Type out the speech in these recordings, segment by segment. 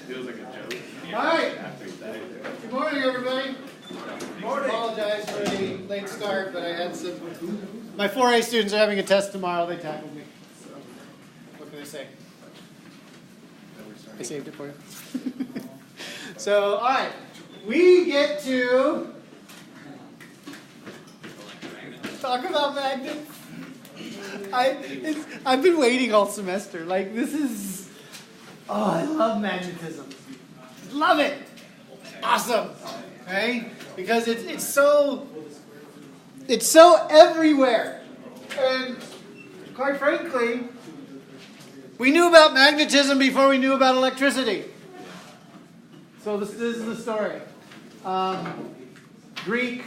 Feels like a joke. All right. After he died. Good morning, everybody. Good morning. I apologize for the late start, but I had some. My 4A students are having a test tomorrow. They tackled me. So, what can I say? I saved it for you. So, all right. We get to talk about magnets. I've been waiting all semester. Like, this is. Oh, I love magnetism. Love it. Awesome. Right? Because it's so everywhere. And quite frankly, we knew about magnetism before we knew about electricity. So this is the story. Greek,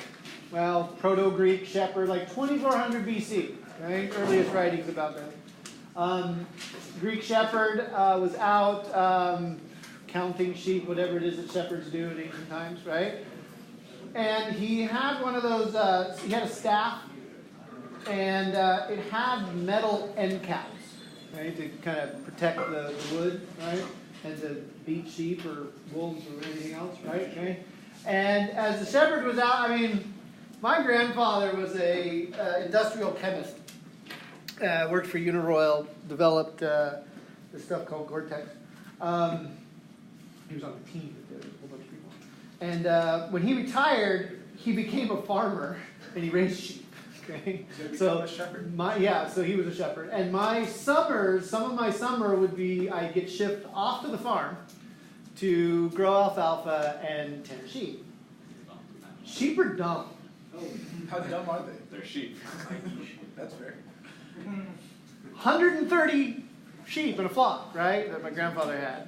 Proto-Greek shepherd, like 2400 BC, right? Earliest writings about that. Greek shepherd was out counting sheep, whatever it is that shepherds do in ancient times, right? And he had one of those, he had a staff, and it had metal end caps, right, to kind of protect the wood, right, and to beat sheep or wolves or anything else, right, okay? And as the shepherd was out, my grandfather was a industrial chemist, worked for Uniroyal, developed this stuff called Gore-Tex. He was on the team with a whole bunch of people. And when he retired, he became a farmer and he raised sheep. Okay, so a shepherd. So he was a shepherd. And my summers, some of my summer would be I'd get shipped off to the farm to grow alfalfa and tend sheep. Sheep are dumb. Oh, how dumb are they? They're sheep. That's fair. 130 sheep in a flock, right, that my grandfather had.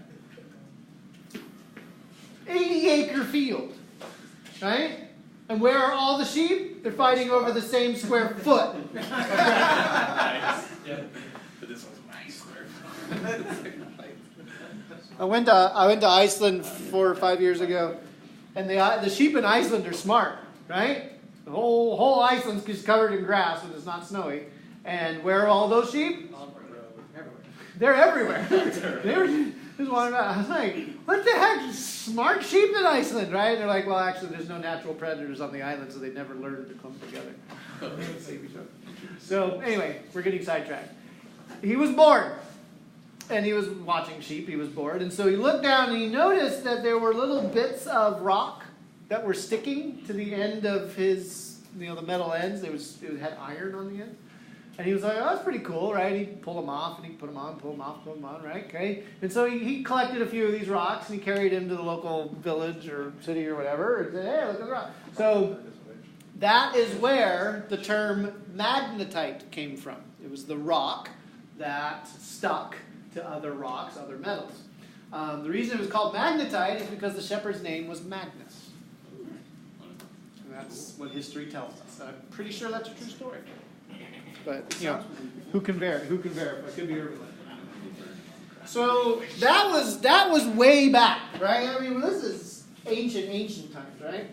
80-acre field, right? And where are all the sheep? They're fighting over the same square foot. Nice. Yeah. But this one's my square foot. I went to Iceland 4 or 5 years ago, and the sheep in Iceland are smart, right? The whole Iceland's just covered in grass when it's not snowy. And where are all those sheep? They're everywhere. They were just wandering around. I was like, what the heck? Smart sheep in Iceland, right? And they're like, well, actually, there's no natural predators on the island, so they never learned to clump together. So anyway, we're getting sidetracked. He was bored. And he was watching sheep. He was bored. And so he looked down and he noticed that there were little bits of rock that were sticking to the end of his, the metal ends. It had iron on the end. And he was like, oh, that's pretty cool, right? He'd pull them off, and he'd put them on, pull them off, pull them on, right? Okay. And so he collected a few of these rocks, and he carried them to the local village or city or whatever, and said, hey, look at the rock. So that is where the term magnetite came from. It was the rock that stuck to other rocks, other metals. The reason it was called magnetite is because the shepherd's name was Magnus. And that's what history tells us. I'm pretty sure that's a true story. But, who can verify? It could be Irving. So that was way back, right? This is ancient times, right?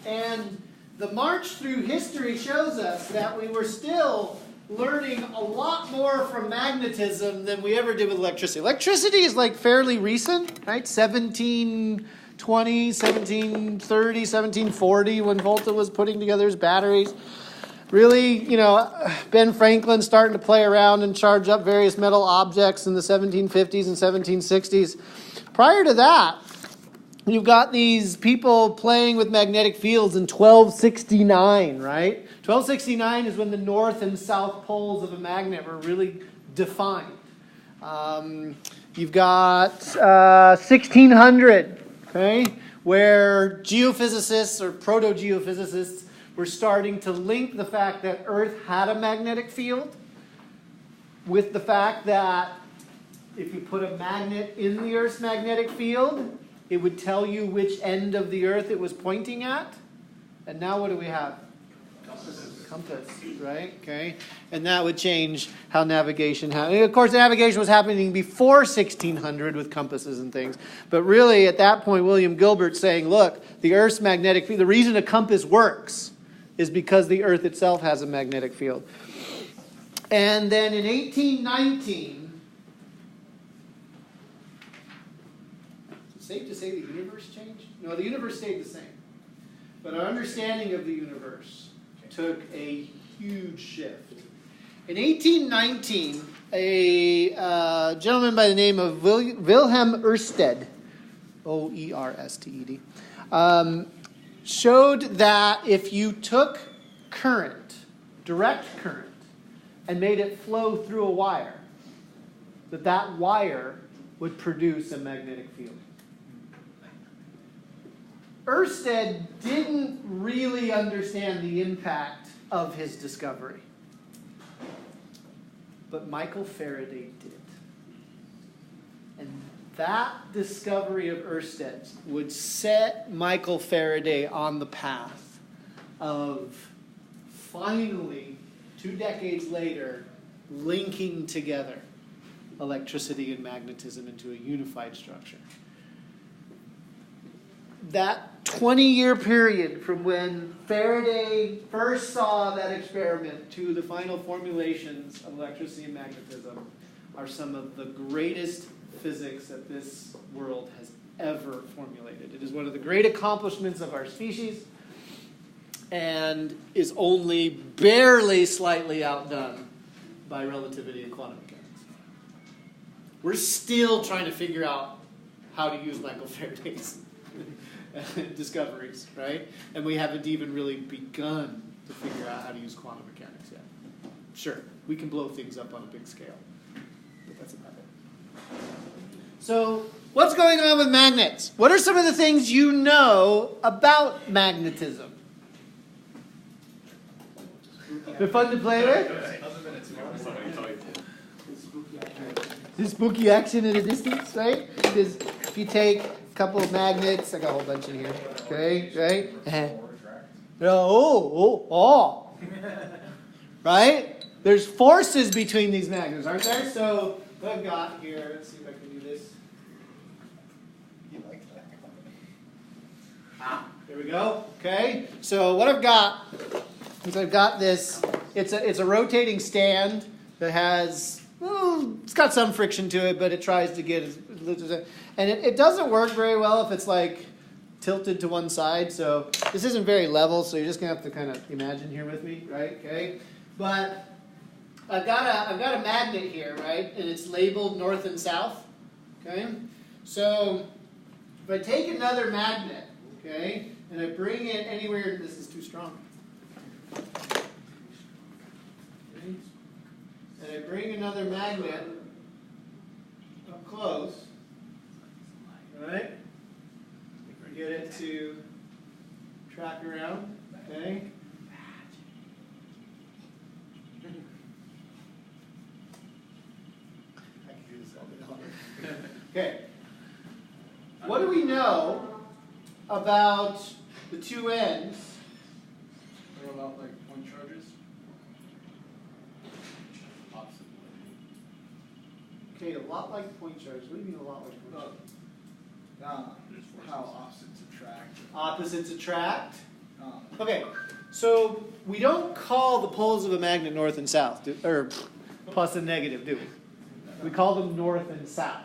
And the march through history shows us that we were still learning a lot more from magnetism than we ever did with electricity. Electricity is like fairly recent, right? 1720, 1730, 1740 when Volta was putting together his batteries. Really, Ben Franklin starting to play around and charge up various metal objects in the 1750s and 1760s. Prior to that, you've got these people playing with magnetic fields in 1269, right? 1269 is when the north and south poles of a magnet were really defined. You've got 1600, okay, where geophysicists or proto-geophysicists were starting to link the fact that Earth had a magnetic field with the fact that if you put a magnet in the Earth's magnetic field, it would tell you which end of the Earth it was pointing at. And now what do we have? Compass, right? Okay. And that would change how navigation happened. Of course, navigation was happening before 1600 with compasses and things. But really, at that point, William Gilbert saying, look, the Earth's magnetic field, the reason a compass works is because the Earth itself has a magnetic field. And then in 1819, safe to say the universe changed? No, the universe stayed the same. But our understanding of the universe took a huge shift. In 1819, a gentleman by the name of Wilhelm Ørsted, Oersted, showed that if you took current, direct current, and made it flow through a wire, that wire would produce a magnetic field. Ørsted didn't really understand the impact of his discovery. But Michael Faraday did. And that discovery of Ørsted's would set Michael Faraday on the path of finally, 2 decades later, linking together electricity and magnetism into a unified structure. That 20-year period from when Faraday first saw that experiment to the final formulations of electricity and magnetism are some of the greatest physics that this world has ever formulated. It is one of the great accomplishments of our species and is only barely slightly outdone by relativity and quantum mechanics. We're still trying to figure out how to use Michael Faraday's discoveries, right? And we haven't even really begun to figure out how to use quantum mechanics yet. Sure, we can blow things up on a big scale, but that's about it. So, what's going on with magnets? What are some of the things you know about magnetism? They're fun to play with? There's spooky action at a distance, right? Because if you take a couple of magnets, I got a whole bunch in here, okay, right? Oh. Right? There's forces between these magnets, aren't there? So what I've got here, let's see if I can do this. You like that? There we go. Okay. So what I've got is I've got this. It's a rotating stand that has. Well, it's got some friction to it, but it tries to get and it doesn't work very well if it's like tilted to one side. So this isn't very level. So you're just gonna have to kind of imagine here with me, right? Okay. But I've got a magnet here, right? And it's labeled north and south. Okay. So if I take another magnet, okay, and I bring it anywhere, this is too strong. Okay. And I bring another magnet up close, right? Get it to track around, okay? I can do this all day long. Okay. What do we know about the two ends? They're about like point charges. Okay, a lot like point charges. What do you mean a lot like point charges? How opposites attract. Opposites attract? Okay, so we don't call the poles of a magnet north and south, or plus and negative, do we? We call them north and south.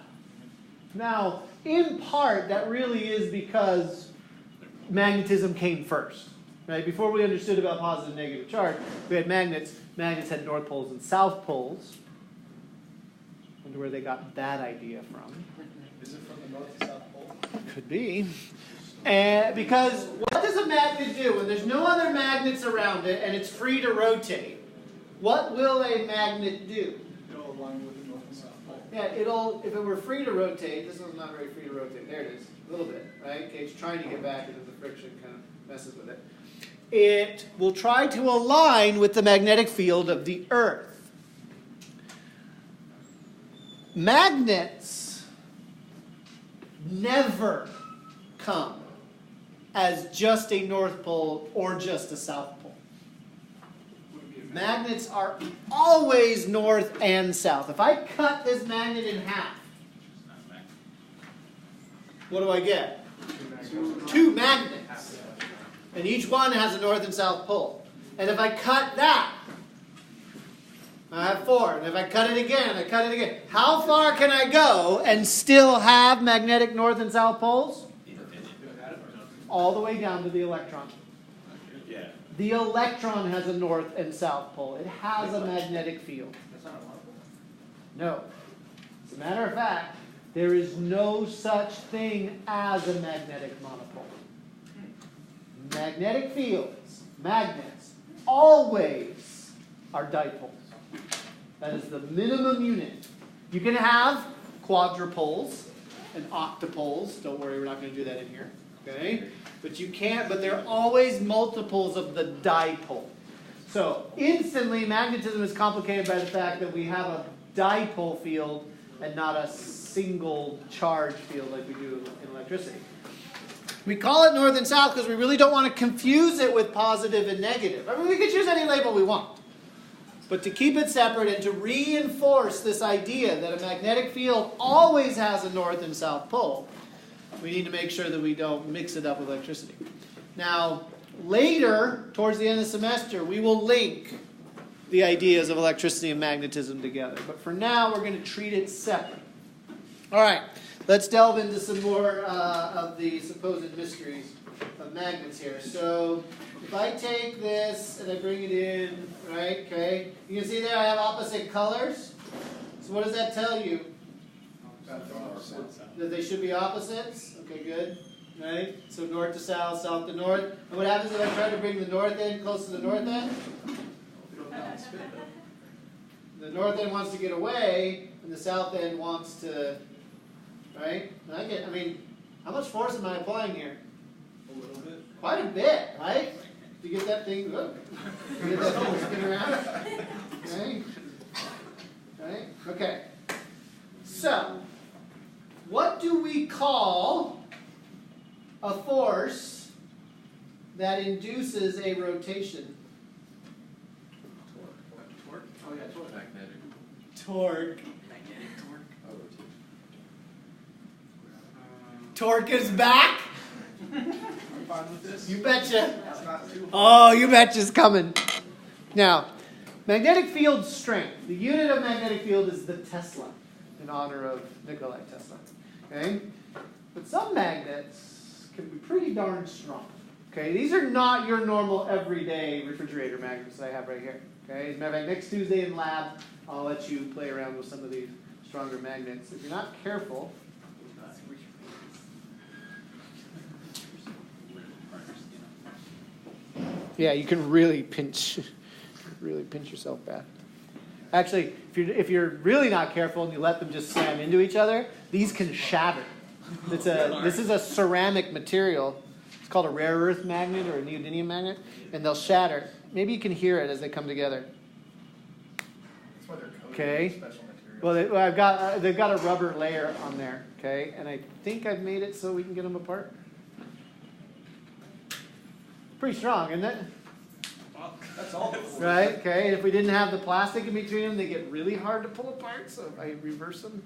Now, in part, that really is because magnetism came first. Right? Before we understood about positive and negative charge, we had magnets. Magnets had north poles and south poles. I wonder where they got that idea from. Is it from the north to south pole? Could be. Because what does a magnet do? When there's no other magnets around it and it's free to rotate, what will a magnet do? It'll align with the north and south pole. Yeah, if it were free to rotate, this one's not very free to rotate. There it is, a little bit, right? Okay, it's trying to get back and then the friction kind of messes with it. It will try to align with the magnetic field of the Earth. Magnets never come as just a north pole or just a south pole. Magnets are always north and south. If I cut this magnet in half, what do I get? Two magnets. And each one has a north and south pole. And if I cut that, I have 4. And if I cut it again, I cut it again. How far can I go and still have magnetic north and south poles? All the way down to the electron. Yeah. The electron has a north and south pole. It has a magnetic field. That's not a monopole? No. As a matter of fact, there is no such thing as a magnetic monopole. Magnetic fields, magnets, always are dipoles. That is the minimum unit. You can have quadrupoles and octopoles. Don't worry, we're not going to do that in here. Okay? But you can't, but they're always multiples of the dipole. So instantly, magnetism is complicated by the fact that we have a dipole field and not a single charge field like we do in electricity. We call it north and south because we really don't want to confuse it with positive and negative. I mean, we could choose any label we want. But to keep it separate and to reinforce this idea that a magnetic field always has a north and south pole, we need to make sure that we don't mix it up with electricity. Now, later, towards the end of the semester, we will link the ideas of electricity and magnetism together. But for now, we're going to treat it separate. All right, let's delve into some more of the supposed mysteries of magnets here. So, if I take this and I bring it in, right, okay, you can see there I have opposite colors. So what does that tell you? That they should be opposites? Okay, good. Right? So north to south, south to north. And what happens if I try to bring the north end close to the north end? The north end wants to get away, and the south end wants to, right? And I mean, how much force am I applying here? A little bit. Quite a bit, right? To get that thing, look. To get that thing to spin around. Okay? Right? Okay. So, what do we call a force that induces a rotation? Torque? Oh yeah, torque. Magnetic. Torque. Magnetic torque. Oh, rotation. Torque is back? I'm fine with this. You betcha. It's not too Oh, you betcha's coming. Now, magnetic field strength. The unit of magnetic field is the Tesla, in honor of Nikolai Tesla. Okay? But some magnets can be pretty darn strong. Okay? These are not your normal everyday refrigerator magnets that I have right here. Okay? As a matter of fact, next Tuesday in lab, I'll let you play around with some of these stronger magnets. If you're not careful, yeah, you can really pinch yourself bad. Actually, if you're really not careful and you let them just slam into each other, these can shatter. This is a ceramic material. It's called a rare earth magnet or a neodymium magnet, and they'll shatter. Maybe you can hear it as they come together. That's why they're coated Okay. with special materials. Well, they've got a rubber layer on there. Okay, and I think I've made it so we can get them apart. Pretty strong, isn't it? That's all. Right, okay, and if we didn't have the plastic in between them, they get really hard to pull apart, so if I reverse them.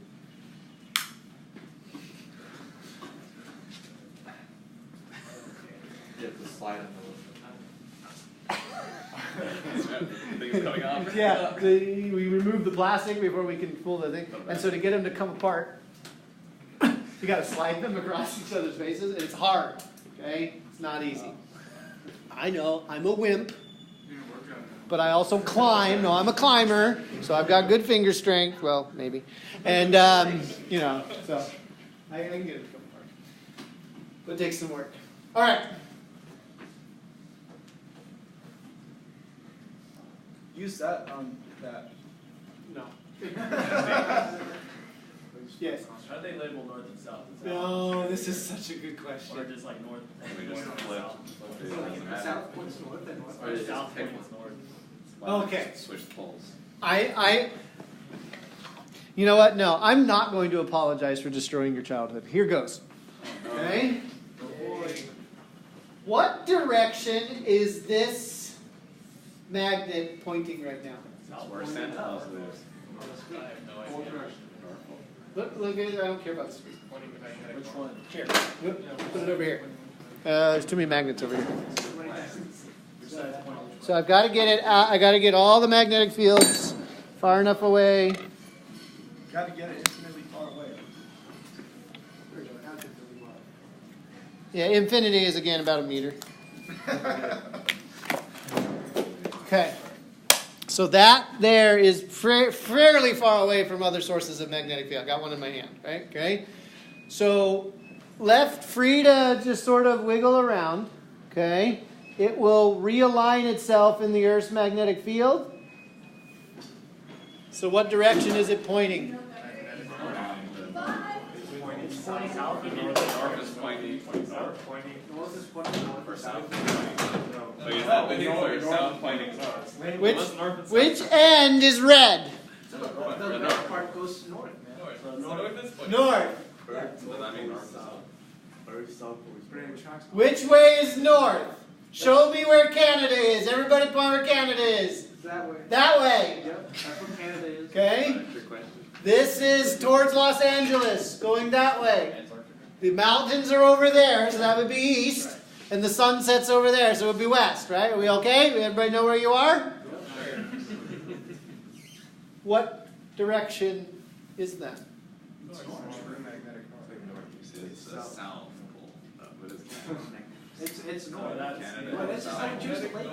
You have to slide on the thing's coming off. Yeah, we remove the plastic before we can pull the thing, and so to get them to come apart, you gotta slide them across each other's faces, and it's hard, okay? It's not easy. I know, I'm a wimp. But I also climb. No, I'm a climber, so I've got good finger strength. Well, maybe. And, so I can get it to come apart. But it takes some work. All right. Use that on that. No. Yes. How do they label north and south? Is that No, this is such a good or question. just like north? We just north and flip. south? It doesn't matter. South points north and north. Or they just South pick points north. Okay. Switch poles. You know what? No, I'm not going to apologize for destroying your childhood. Here goes. Okay? What direction is this magnet pointing right now? It's where Santa Claus lives. I have no idea. Look at it. I don't care about this. Which one? Here. Put it over here. There's too many magnets over here. Which side's pointing? So I've got to get it out. I got to get all the magnetic fields Far enough away. Got to get it infinitely far away. Yeah, infinity is again about a meter. Okay. So that there is fairly far away from other sources of magnetic field. I got one in my hand, right? Okay. So left free to just sort of wiggle around, okay? It will realign itself in the Earth's magnetic field. So what direction is it pointing? South and north is pointing. North is pointing north or south? So you're not pointing north, south pointing north. Which end is red? The north part goes north, man. North is pointing North. So that means north is south. Which way is north? Show me where Canada is. Everybody point where Canada is. That way. That way. Yep, that's what Canada is. Okay. This is towards Los Angeles, going that way. The mountains are over there, so that would be east. And the sun sets over there, so it would be west, right? Are we okay? Everybody know where you are? What direction is that? It's the south pole. What is It's north. Canada. Well, it's just like choose the lake.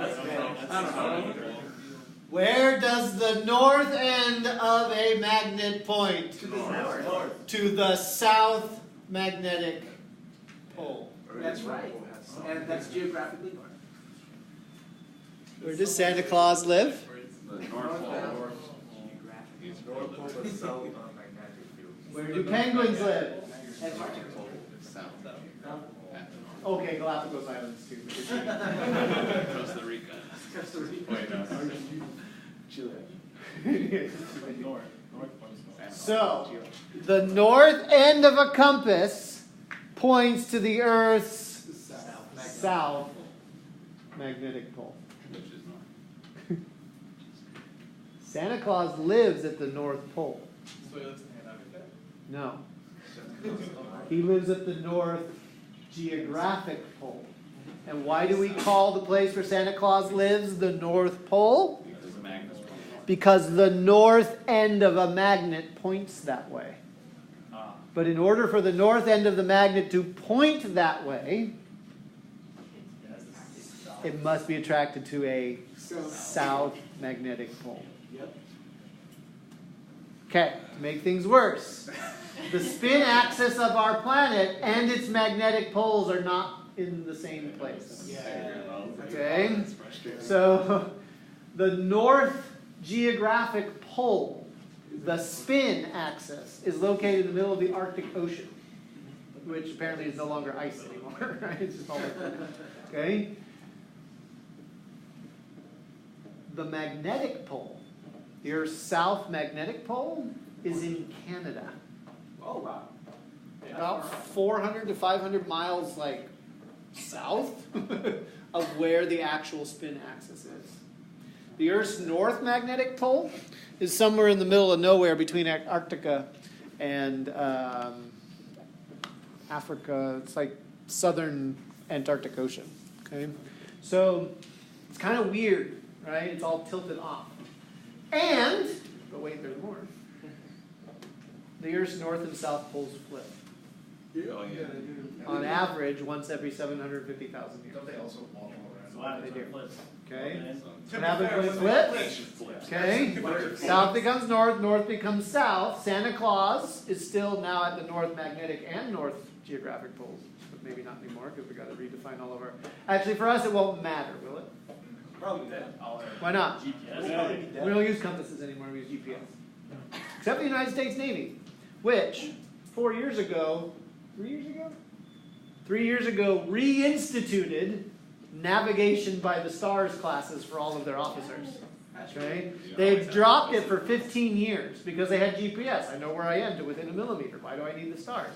Where does the north end of a magnet point? To the north. To the south magnetic pole. That's right. And that's geographically north. Where does Santa Claus live? The north pole. Where do penguins live? Antarctica pole. South. Okay, Galapagos Islands too. Costa Rica. Costa Rica. Wait, no. Chile. North points north. So, the north end of a compass points to the Earth's south magnetic pole. Which is north. Santa Claus lives at the North Pole. So he lives in Antarctica? No. He lives at the North Geographic Pole. And why do we call the place where Santa Claus lives the North Pole? Because the Magnus pole. Because the north end of a magnet points that way. But in order for the north end of the magnet to point that way, it must be attracted to a south magnetic pole. Yep. Okay, to make things worse, the spin axis of our planet and its magnetic poles are not in the same place. Okay? So, the north geographic pole, the spin axis, is located in the middle of the Arctic Ocean, which apparently is no longer ice anymore, right? It's just all okay? The magnetic pole, the Earth's south magnetic pole, is in Canada. Oh, wow. About 400 to 500 miles, like, south of where the actual spin axis is. The Earth's north magnetic pole is somewhere in the middle of nowhere between Antarctica and Africa. It's like southern Antarctic Ocean. Okay, so it's kind of weird, right? It's all tilted off. And, but wait, there's more. The Earth's north and south poles flip. Oh, yeah. On average, once every 750,000 years. Don't they also wobble So around? what happens when it flips? Okay. Then What happens when it flips? Okay. South becomes north, north becomes south. Santa Claus is still now at the north magnetic and north geographic poles. But maybe not anymore because we've got to redefine all of our... Actually, for us, it won't matter, will it? Probably that. Why not? GPS. We don't use compasses anymore, we use GPS. Except the United States Navy, which 4 years ago, 3 years ago? 3 years ago reinstituted navigation by the stars classes for all of their officers. Okay? They dropped it for 15 years because they had GPS. I know where I am to within a millimeter. Why do I need the stars?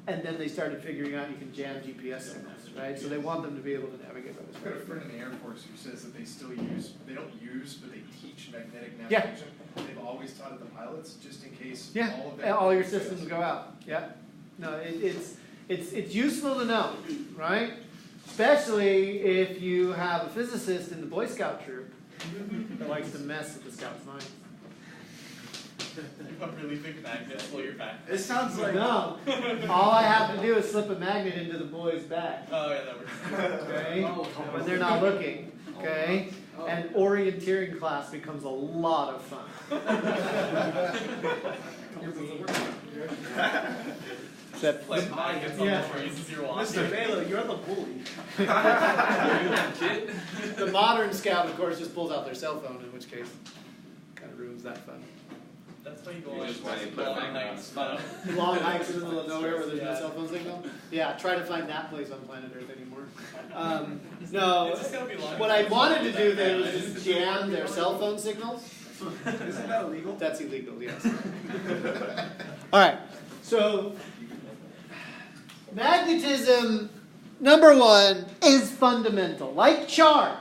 And then they started figuring out you can jam GPS signals, right? So they want them to be able to navigate by the I've got a stars. friend in the Air Force who says that they still use, they don't use, but they teach magnetic Yeah. navigation. They've always taught it to pilots, just in case Yeah, all of that. all your systems go out. Yeah, no, it's useful to know, right? Especially if you have a physicist in the Boy Scout troop that likes to mess with the Scouts' minds. You really think magnets slow your back? It sounds like. No. All I have to do is slip a magnet into the boy's back. Oh yeah, that works. Okay? Oh, When they're not looking. Okay? And orienteering class becomes a lot of fun. Except Play magnets on Yeah. the trees as you're walking. Mr. Baylor, you're the bully. Kid. the modern scout, of course, just pulls out their cell phone, in which case kind of ruins that fun. That's why you go You on just want to put a long magnet on nights. the Long hikes in the middle of nowhere where there's no Yeah. cell phone signal. Yeah, try to find that place on planet Earth anymore. No, It's just gotta be long. what I wanted to do there was just jam their cell phone signals. Isn't that illegal? That's illegal, yes. All right, so magnetism, number one, is fundamental. Like charge,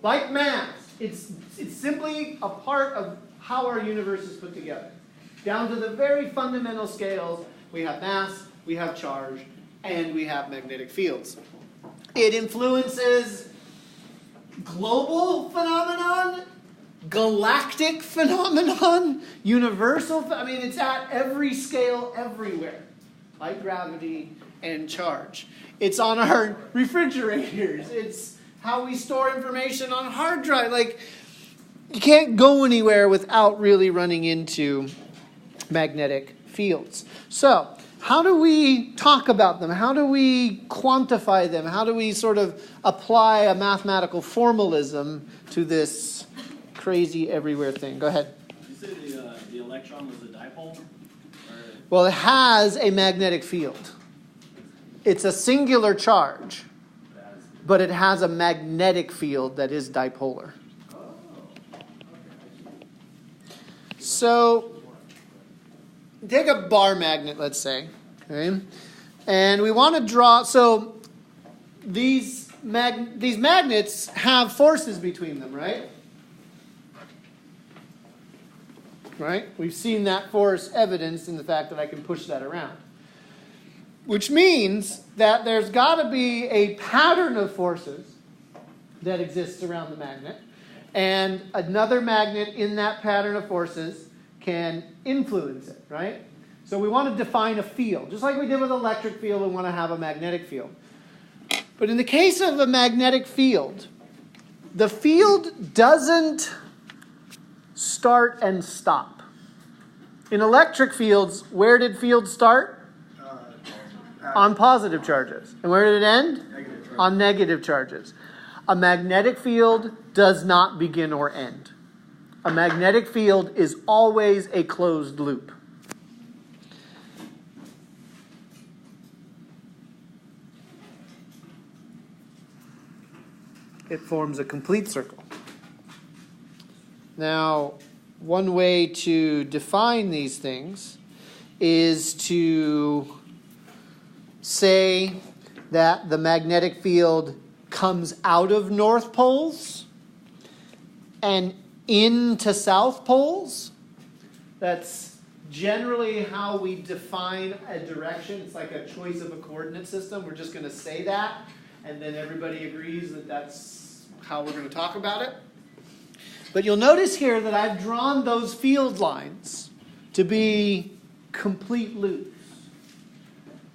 like mass, it's simply a part of how our universe is put together. Down to the very fundamental scales, we have mass, we have charge, and we have magnetic fields. It influences global phenomenon, galactic phenomenon, universal. I mean, it's at every scale everywhere, like gravity and charge. It's on our refrigerators. It's how we store information on hard drive. Like, you can't go anywhere without really running into magnetic fields. So, how do we talk about them? How do we quantify them? How do we sort of apply a mathematical formalism to this crazy everywhere thing? Go ahead. You say the electron was a dipole? Or Well, it has a magnetic field. It's a singular charge, but it has a magnetic field that is dipolar. So, take a bar magnet, let's say, okay? And we want to draw, so these magnets have forces between them, right? Right? We've seen that force evidenced in the fact that I can push that around. Which means that there's got to be a pattern of forces that exists around the magnet. And another magnet in that pattern of forces can influence it, right? So we want to define a field. Just like we did with electric field, we want to have a magnetic field. But in the case of a magnetic field, the field doesn't start and stop. In electric fields, where did fields start? On positive charges. And where did it end? Negative charge. On negative charges. A magnetic field does not begin or end. A magnetic field is always a closed loop. It forms a complete circle. Now, one way to define these things is to say that the magnetic field comes out of north poles and into south poles. That's generally how we define a direction. It's like a choice of a coordinate system. We're just going to say that, and then everybody agrees that that's how we're going to talk about it. But you'll notice here that I've drawn those field lines to be complete loops.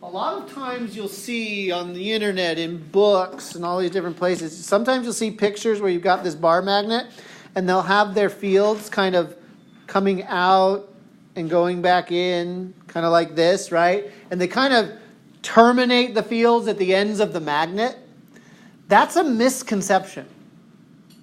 A lot of times you'll see on the internet, in books and all these different places, sometimes you'll see pictures where you've got this bar magnet and they'll have their fields kind of coming out and going back in, kind of like this, right? And they kind of terminate the fields at the ends of the magnet. That's a misconception.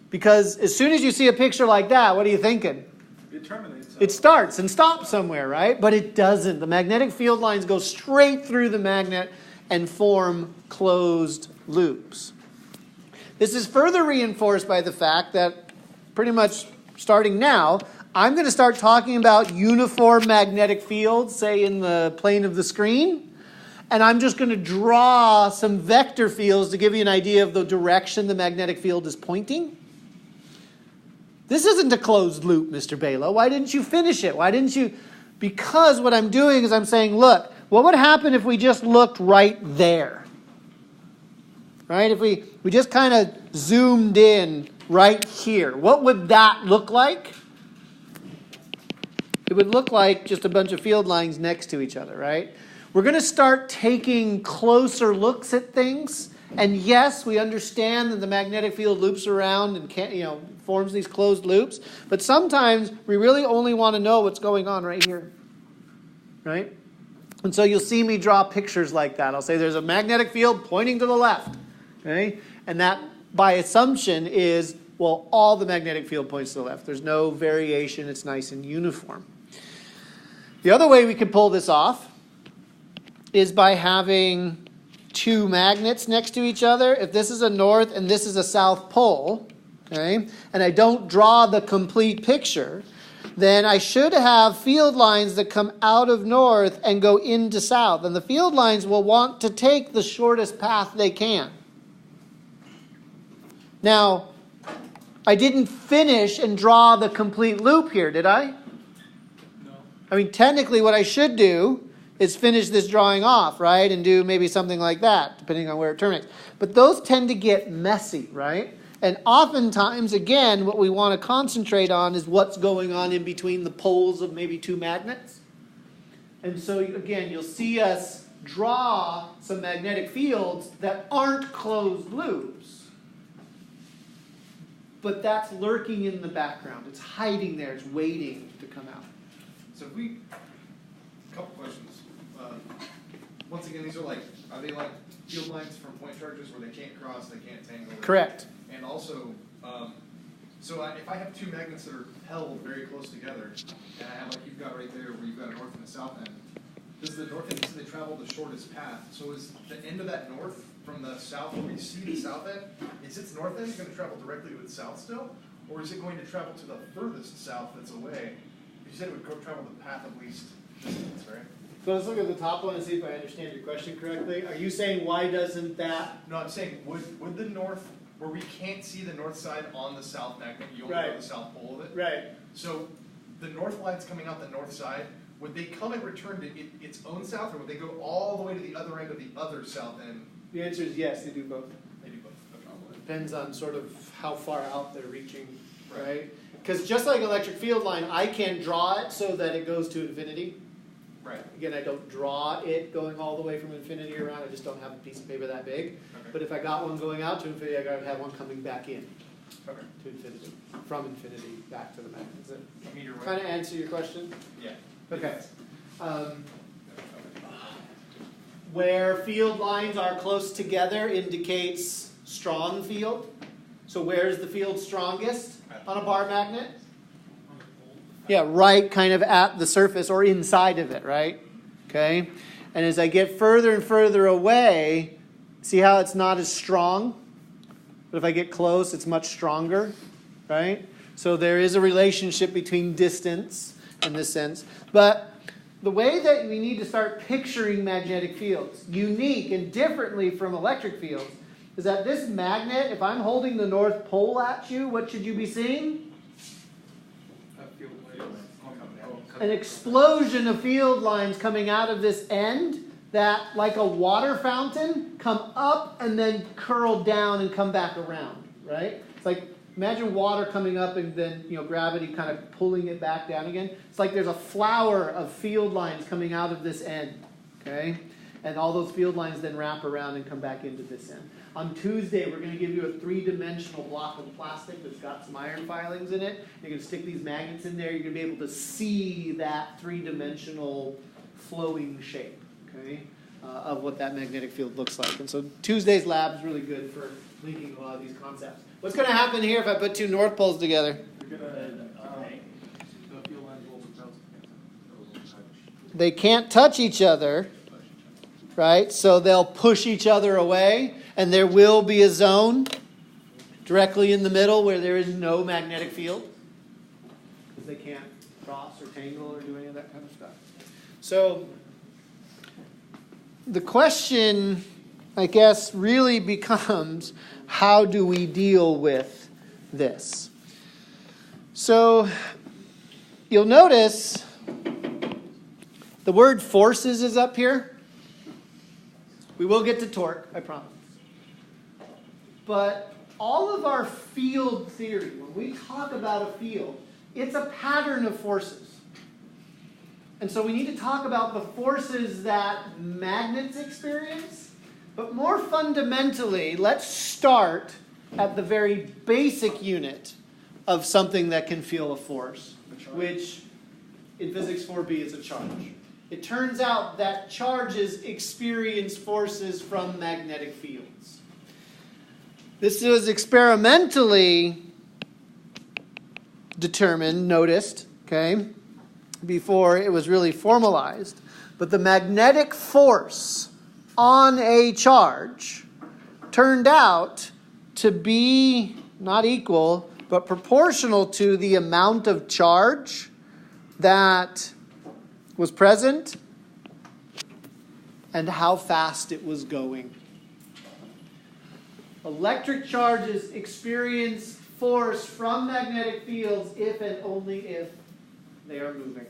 Because as soon as you see a picture like that, what are you thinking? It terminates. It starts and stops somewhere, right? But it doesn't. The magnetic field lines go straight through the magnet and form closed loops. This is further reinforced by the fact that pretty much starting now, I'm going to start talking about uniform magnetic fields, say in the plane of the screen. And I'm just going to draw some vector fields to give you an idea of the direction the magnetic field is pointing. This isn't a closed loop, Mr. Balo. Why didn't you finish it? Why didn't you? Because what I'm doing is I'm saying, look, what would happen if we just looked right there? Right? If we just kind of zoomed in right here, what would that look like? it would look like just a bunch of field lines next to each other, right? We're going to start taking closer looks at things. And yes, we understand that the magnetic field loops around and forms these closed loops. But sometimes we really only want to know what's going on right here, right? And so you'll see me draw pictures like that. I'll say there's a magnetic field pointing to the left, okay? And that, by assumption, is, well, all the magnetic field points to the left. There's no variation. It's nice and uniform. The other way we could pull this off is by having two magnets next to each other. If this is a north and this is a south pole, okay, and I don't draw the complete picture, then I should have field lines that come out of north and go into south. And the field lines will want to take the shortest path they can. Now, I didn't finish and draw the complete loop here, did I? No. I mean, technically what I should do is finish this drawing off, right? And do maybe something like that, depending on where it terminates. But those tend to get messy, right? And oftentimes, again, what we want to concentrate on is what's going on in between the poles of maybe two magnets. And so, again, you'll see us draw some magnetic fields that aren't closed loops. But that's lurking in the background. It's hiding there. It's waiting to come out. So if we, a couple questions. Once again, these are they like field lines from point charges where they can't cross, they can't tangle? Correct. And also, if I have two magnets that are held very close together, and I have like you've got right there where you've got a north and a south end, does the north end, so they travel the shortest path, so is the end of that north from the south, where we see the south end, is its north end going to travel directly to its south still? Or is it going to travel to the furthest south that's away? You said it would go travel the path of least distance, right? So let's look at the top one and see if I understand your question correctly. Are you saying why doesn't that? No, I'm saying, would the north, where we can't see the north side on the south magnet, you only Right. know the south pole of it? Right. So the north lights coming out the north side, would they come and return to its own south, or would they go all the way to the other end of the other south end? The answer is yes, they do both. They do both. Okay. Depends on sort of how far out they're reaching, right? Because just like electric field line, I can draw it so that it goes to infinity. Right. Again, I don't draw it going all the way from infinity around. I just don't have a piece of paper that big. Okay. But if I got one going out to infinity, I got to have one coming back in Okay. to infinity, from infinity back to the magnet. Does that Meter kind of answer your question? Yeah. Okay. Where field lines are close together indicates strong field. So where's the field strongest on a bar magnet? Yeah, right kind of at the surface or inside of it, right? Okay. And as I get further and further away, see how it's not as strong? But if I get close, it's much stronger, right? So there is a relationship between distance in this sense. But the way that we need to start picturing magnetic fields, unique and differently from electric fields, is that this magnet, if I'm holding the North Pole at you, what should you be seeing? An explosion of field lines coming out of this end that, like a water fountain, come up and then curl down and come back around, right? It's like, imagine water coming up and then, gravity kind of pulling it back down again. It's like there's a flower of field lines coming out of this end, okay? And all those field lines then wrap around and come back into this end. On Tuesday, we're going to give you a three-dimensional block of plastic that's got some iron filings in it. You're going to stick these magnets in there. You're going to be able to see that three-dimensional flowing shape, okay, of what that magnetic field looks like. And so Tuesday's lab is really good for linking a lot of these concepts. What's going to happen here if I put two north poles together? They can't touch each other, right? So they'll push each other away, and there will be a zone directly in the middle where there is no magnetic field, because they can't cross or tangle or do any of that kind of stuff. So the question, I guess, really becomes, how do we deal with this? So you'll notice the word forces is up here. We will get to torque, I promise. But all of our field theory, when we talk about a field, it's a pattern of forces. And so we need to talk about the forces that magnets experience. But more fundamentally, let's start at the very basic unit of something that can feel a force, which in physics 4b is a charge. It turns out that charges experience forces from magnetic fields. This was experimentally determined, noticed, okay, before it was really formalized. But the magnetic force on a charge turned out to be not equal, but proportional to the amount of charge that was present and how fast it was going. Electric charges experience force from magnetic fields if and only if they are moving.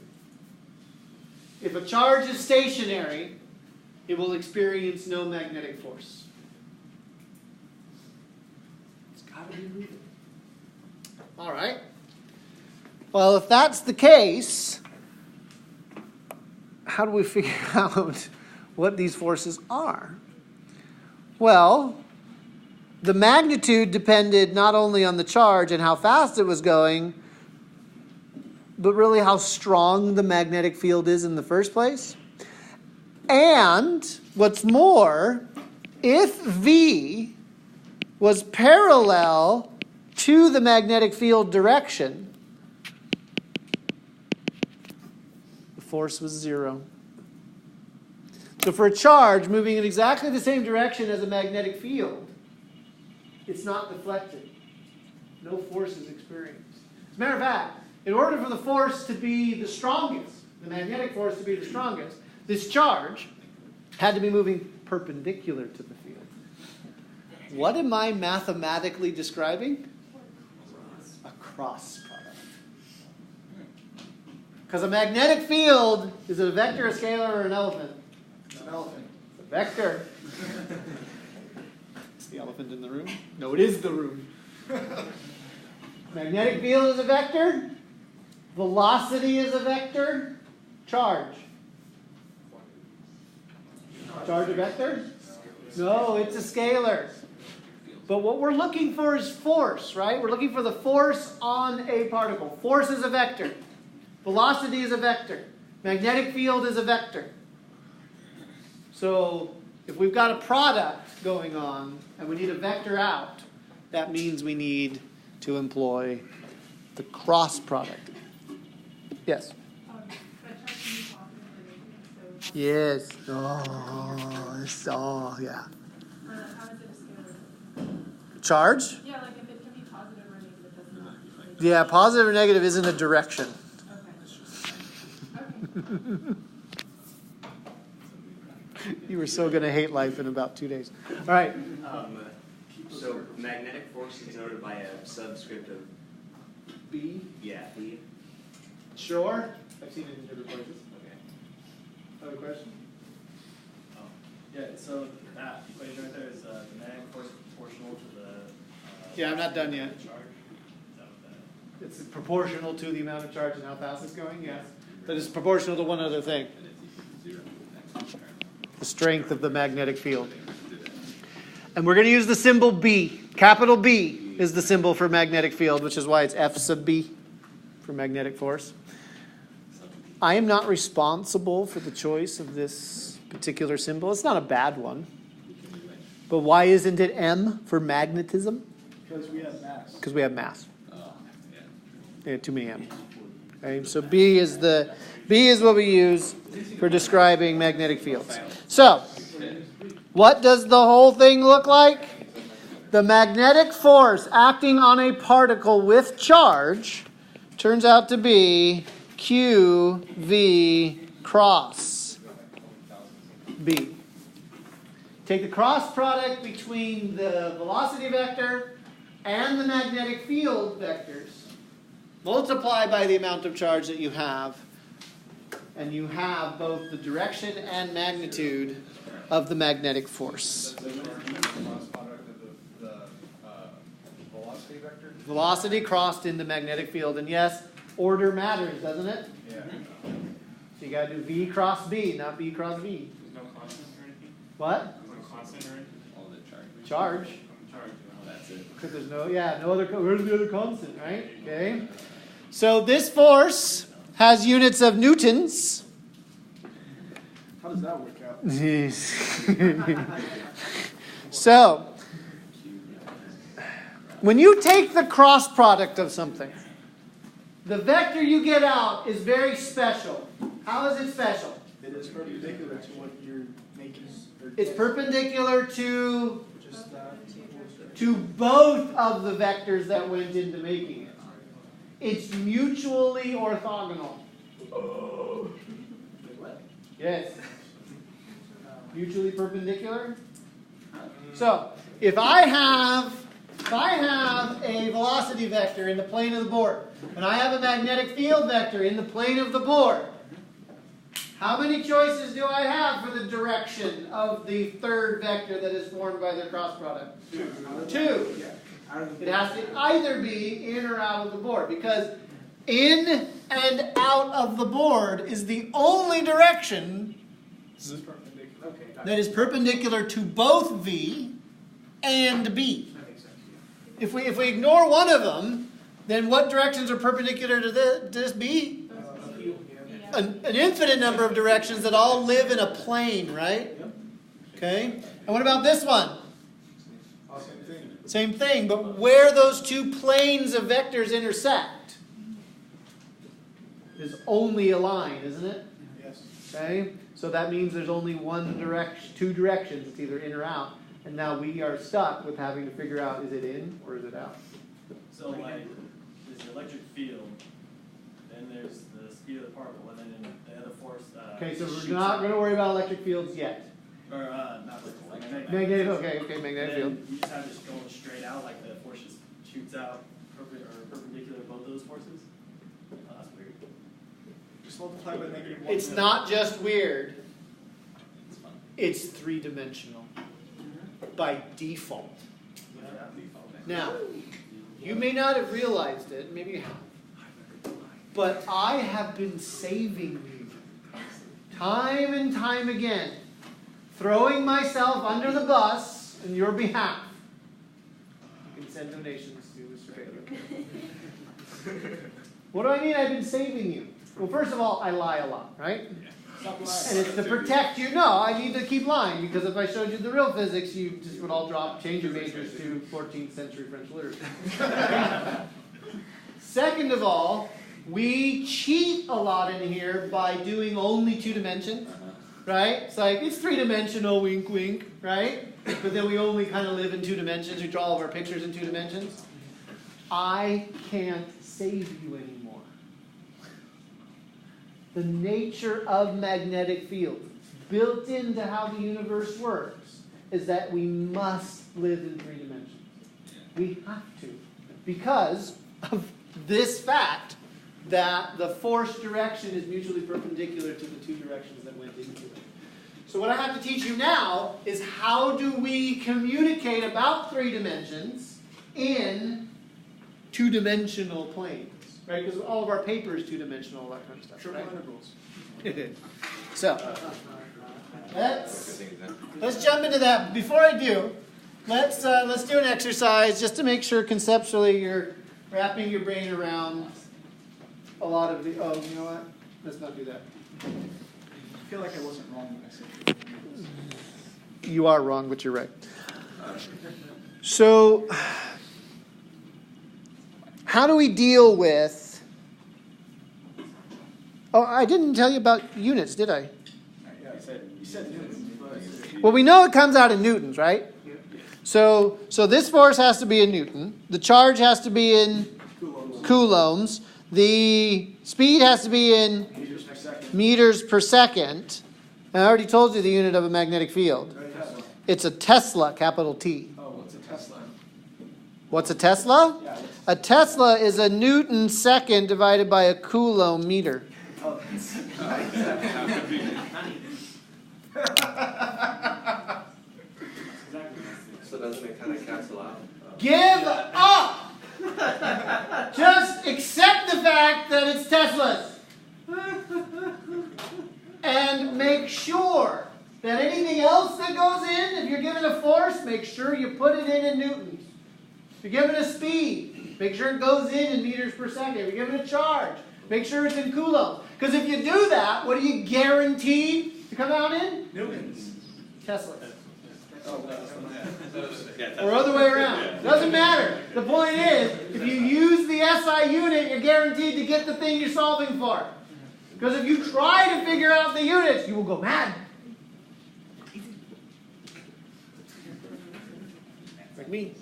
If a charge is stationary, it will experience no magnetic force. It's got to be moving. All right. Well, if that's the case, how do we figure out what these forces are? Well, the magnitude depended not only on the charge and how fast it was going, but really how strong the magnetic field is in the first place. And what's more, if V was parallel to the magnetic field direction, the force was 0. So for a charge moving in exactly the same direction as a magnetic field, it's not deflected. No force is experienced. As a matter of fact, in order for the force to be the strongest, the magnetic force to be the strongest, this charge had to be moving perpendicular to the field. What am I mathematically describing? A cross product. Because a magnetic field, is it a vector, a scalar, or an elephant? It's an elephant. It's a vector. Is the elephant in the room? No, it is the room. Magnetic field is a vector. Velocity is a vector. Charge. Charge a vector? No, it's a scalar. But what we're looking for is force, right? We're looking for the force on a particle. Force is a vector. Velocity is a vector. Magnetic field is a vector. So if we've got a product going on and we need a vector out, that means we need to employ the cross product. Yes? Yes. Oh, yeah. How is it a scalar? Charge? Yeah, like if it can be positive or negative, it does not. Yeah, positive or negative isn't a direction. Okay. You were so going to hate life in about 2 days. All right. So magnetic force is denoted by a subscript of B? B. Sure. I've seen it in different places. Okay. Other question? Yeah, so that equation right there is the magnetic force proportional to the Yeah, I'm not done yet. charge. Is that what that It's proportional to the amount of charge and how fast it's going, yes. But it's proportional to one other thing. The strength of the magnetic field. And we're going to use the symbol B. Capital B is the symbol for magnetic field, which is why it's F sub B for magnetic force. I am not responsible for the choice of this particular symbol. It's not a bad one. But why isn't it M for magnetism? Because we have mass. Because we have mass. Yeah, too many M's. Okay, so B is what we use for describing magnetic fields. So, what does the whole thing look like? The magnetic force acting on a particle with charge turns out to be QV cross B. Take the cross product between the velocity vector and the magnetic field vectors. Multiply by the amount of charge that you have, and you have both the direction and magnitude of the magnetic force. The cross product of the velocity vector? Velocity crossed in the magnetic field, and yes, order matters, doesn't it? Yeah. So you gotta do V cross B, not B cross V. There's no constant or anything? What? There's no constant or anything? All the charge. Charge. Charge. Oh, that's it. Because there's no other, where's the other constant, right? Okay. So this force has units of newtons. How does that work out? So, when you take the cross product of something, the vector you get out is very special. How is it special? It is perpendicular to what you're making. It's perpendicular to Just that. both of the vectors that went into making it. It's mutually orthogonal. Yes. Mutually perpendicular. So, if I have a velocity vector in the plane of the board, and I have a magnetic field vector in the plane of the board, how many choices do I have for the direction of the third vector that is formed by their cross product? Two. It has to either be in or out of the board, because in and out of the board is the only direction This is perpendicular. Okay. that is perpendicular to both V and B. That makes sense. If we ignore one of them, then what directions are perpendicular to this B? An infinite number of directions that all live in a plane, right? Okay. And what about this one? Same thing. Same thing, but where those two planes of vectors intersect is only a line, isn't it? Yes. Okay. So that means there's only one direction, two directions. It's either in or out. And now we are stuck with having to figure out, is it in or is it out? So like, there's the electric field, then there's the speed of the particle, and then the other force. Okay, so shoots we're not out. going to worry about electric fields yet. Or not like Magnetic, okay, magnetic Then field. you just have this going straight out, like the force just shoots out perpendicular to both of those forces. Oh, that's weird. Just multiply by -1. It's not just weird, It's fun. it's three-dimensional by default. Now, you may not have realized it, maybe you have, but I have been saving you time and time again, throwing myself under the bus in your behalf. You can send donations to Mr. Bailey. What do I mean I've been saving you? Well, first of all, I lie a lot, right? Stop And lying. it's to protect you. No, I need to keep lying, because if I showed you the real physics, you just would all change your majors to 14th century French literature. Second of all, we cheat a lot in here by doing only 2 dimensions, right? It's like, it's 3-dimensional, wink, wink, right? But then we only kind of live in 2 dimensions. We draw all of our pictures in 2 dimensions. I can't save you anymore. The nature of magnetic fields, built into how the universe works, is that we must live in 3 dimensions. We have to. Because of this fact that the force direction is mutually perpendicular to the 2 directions that went into it. So what I have to teach you now is how do we communicate about 3 dimensions in 2-dimensional planes. Right, because all of our paper is 2-dimensional, all that kind of stuff. Triple Right? integrals. So, let's jump into that. Before I do, let's do an exercise just to make sure conceptually you're wrapping your brain around a lot of the. Oh, you know what? Let's not do that. I feel like I wasn't wrong when I said triple integrals. You are wrong, but you're right. So, how do we deal with... Oh, I didn't tell you about units, did I? Yeah, you said newtons, but Well, we know it comes out in newtons, right? So this force has to be in Newton. The charge has to be in coulombs. The speed has to be in meters per second. meters per second. And I already told you the unit of a magnetic field. Tesla. It's a Tesla, capital T. Oh, what's a Tesla? What's a Tesla? Yeah. A Tesla is a Newton second divided by a Coulomb meter. Oh, that's So doesn't it kind of cancel out? Give up! Just accept the fact that it's Teslas. make sure that anything else that goes in, if you're given a force, make sure you put it in newtons. If you're given a speed, make sure it goes in meters per second. If you're given a charge, make sure it's in coulombs. Because if you do that, what are you guaranteed to come out in? Newtons. Tesla. Yeah, Or other way around. Doesn't matter. The point is, if you use the SI unit, you're guaranteed to get the thing you're solving for. Because if you try to figure out the units, you will go mad. Like me.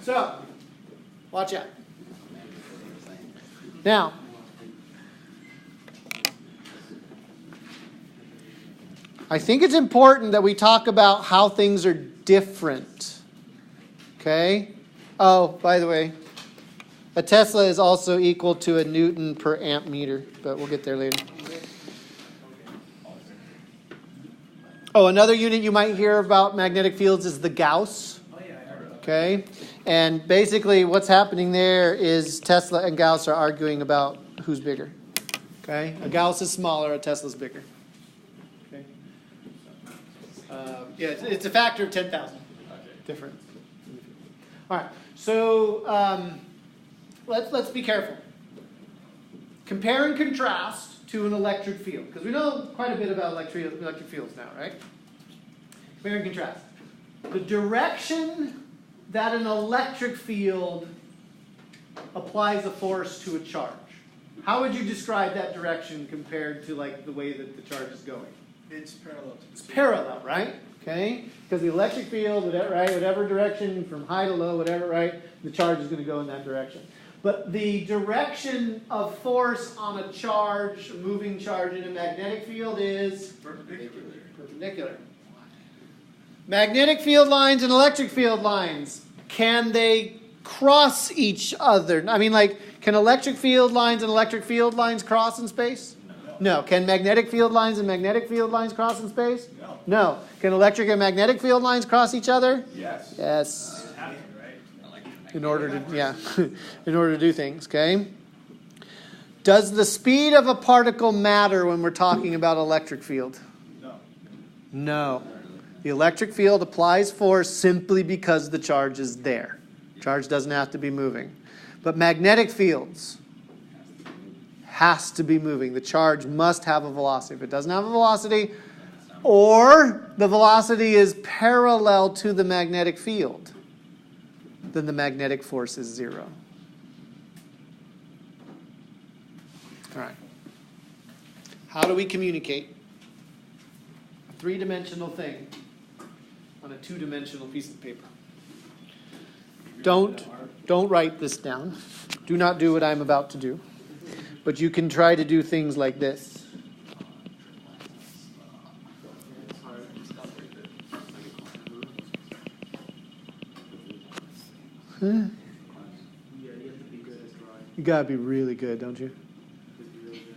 So, watch out. Now, I think it's important that we talk about how things are different. Okay? Oh, by the way, a Tesla is also equal to a Newton per amp meter, but we'll get there later. Oh, another unit you might hear about magnetic fields is the Gauss. Okay? And basically what's happening there is Tesla and Gauss are arguing about who's bigger. Okay? A Gauss is smaller, a Tesla's bigger. Okay? Yeah, it's a factor of 10,000 difference. All right, so let's be careful. Compare and contrast to an electric field, because we know quite a bit about electric fields now, right? Compare and contrast. The direction that an electric field applies a force to a charge. How would you describe that direction compared to like the way that the charge is going? It's parallel to It's parallel, right? Okay? Because the electric field, whatever direction from high to low, whatever, right? The charge is going to go in that direction. But the direction of force on a charge, a moving charge in a magnetic field is perpendicular. Magnetic field lines and electric field lines, can they cross each other? I mean, like, can electric field lines and electric field lines cross in space? No. Can magnetic field lines and magnetic field lines cross in space? No. Can electric and magnetic field lines cross each other? Yes. Yes. In order to do things, okay? Does the speed of a particle matter when we're talking about electric field? No. The electric field applies force simply because the charge is there. Charge doesn't have to be moving. But magnetic fields has to be moving. The charge must have a velocity. If it doesn't have a velocity, or the velocity is parallel to the magnetic field, then the magnetic force is zero. All right. How do we communicate? A three-dimensional thing on a two-dimensional piece of paper. Don't write this down. Do not do what I'm about to do. But you can try to do things like this. Huh? You gotta be really good, don't you?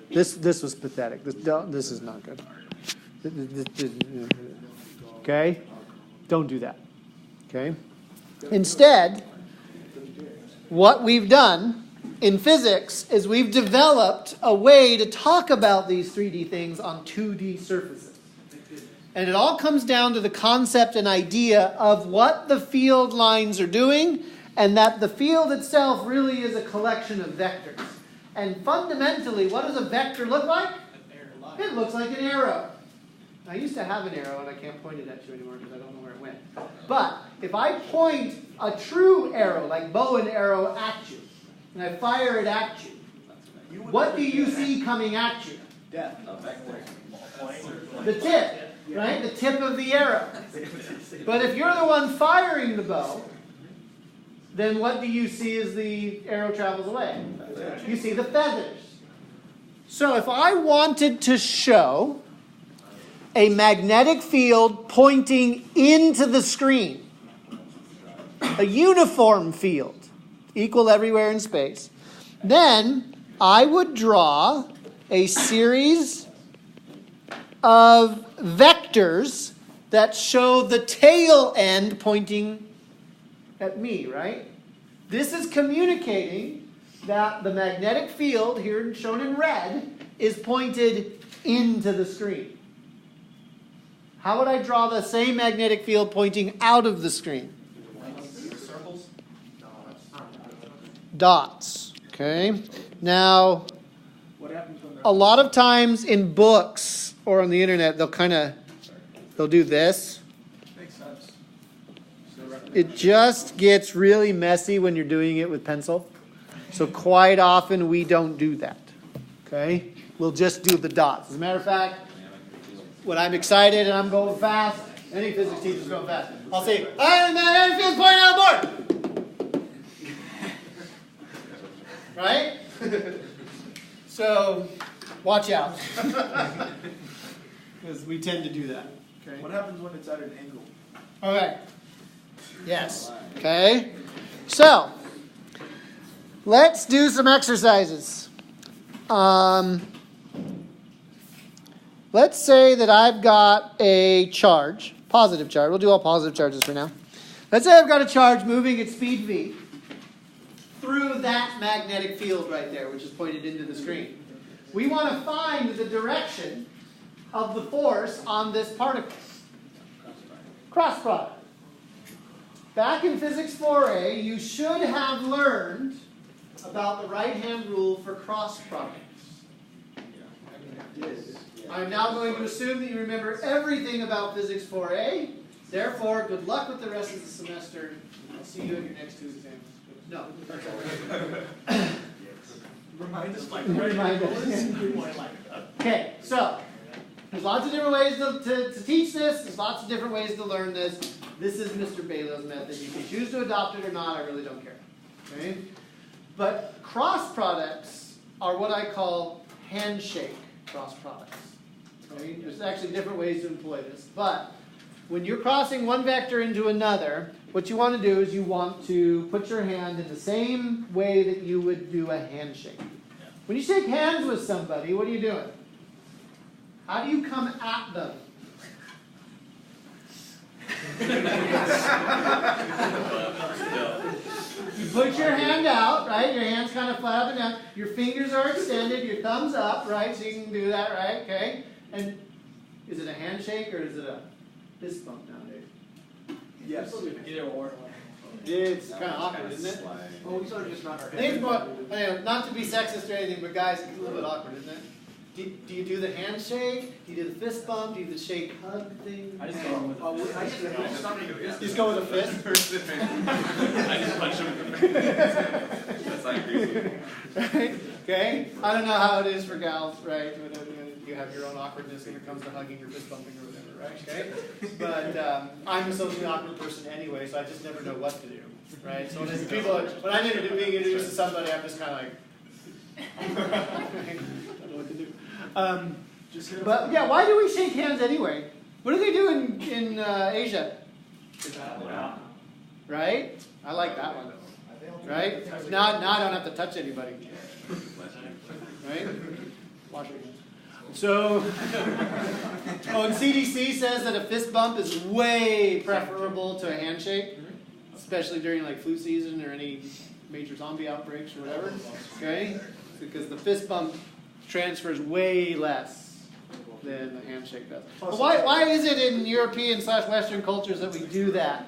This was pathetic. This is not good. Okay? Don't do that. Okay? Instead, what we've done in physics is we've developed a way to talk about these 3D things on 2D surfaces. And it all comes down to the concept and idea of what the field lines are doing, and that the field itself really is a collection of vectors. And fundamentally, what does a vector look like? It looks like an arrow. I used to have an arrow, and I can't point it at you anymore because I don't know where it went. But if I point a true arrow, like bow and arrow, at you, and I fire it at you, what do you see coming at you? Death. The tip, right? The tip of the arrow. But if you're the one firing the bow, then what do you see as the arrow travels away? You see the feathers. So if I wanted to show a magnetic field pointing into the screen, a uniform field, equal everywhere in space, then I would draw a series of vectors that show the tail end pointing at me, right? This is communicating that the magnetic field, here shown in red, is pointed into the screen. How would I draw the same magnetic field pointing out of the screen? Circles? Dots. Okay. Now, What happens when a lot of times in books or on the internet, they'll do this. makes sense? It just gets really messy when you're doing it with pencil. So quite often we don't do that. Okay? We'll just do the dots. As a matter of fact, when I'm excited and I'm going fast, any physics teacher's going fast, I'll say, "Alright, magnetic field pointing out the board." Right? So, watch out. Because we tend to do that. Okay? What happens when it's at an angle? Okay. Yes. Okay. So, let's do some exercises. Let's say that I've got a charge, positive charge. We'll do all positive charges for now. Let's say I've got a charge moving at speed v through that magnetic field right there, which is pointed into the screen. We want to find the direction of the force on this particle. Cross product. Back in Physics 4a, you should have learned about the right-hand rule for cross products. I'm now going to assume that you remember everything about Physics 4a. Therefore, good luck with the rest of the semester. I'll see you at your next 2 exams. No. Remind us. Remind us. Okay, so there's lots of different ways to teach this. There's lots of different ways to learn this. This is Mr. Balo's method. You can choose to adopt it or not. I really don't care. Okay? But cross products are what I call handshake cross products. Okay? There's actually different ways to employ this. But when you're crossing one vector into another, what you want to do is you want to put your hand in the same way that you would do a handshake. When you shake hands with somebody, what are you doing? How do you come at them? You put your hand out, right? Your hand's kind of flat up and down. Your fingers are extended. Your thumb's up, right? So you can do that, right? Okay. And is it a handshake or is it a fist bump nowadays? Yes. Either or. It's kind of awkward, isn't it? Well, we sort of just not our I think it's more, not to be sexist or anything, but guys, it's a little bit awkward, isn't it? Do you do the handshake? Do you do the fist bump? Do you do the shake hug thing? I just go with You just go with a fist? I just punch him in the face. That's like crazy. Right? Okay? I don't know how it is for gals, right? You have your own awkwardness when it comes to hugging or fist bumping or whatever, right? Okay? But I'm a socially awkward person anyway, so I just never know what to do, right? So when I'm being introduced to somebody, I'm just kind of like, I don't know what to do. But yeah, why do we shake hands anyway? What do they do in Asia? Right? I like that one. Right? Now I don't have to touch anybody. Right? Wash your hands. So, and CDC says that a fist bump is way preferable to a handshake, especially during like flu season or any major zombie outbreaks or whatever. Okay? Because the fist bump transfers way less than the handshake does. But why is it in European/Western cultures that we do that?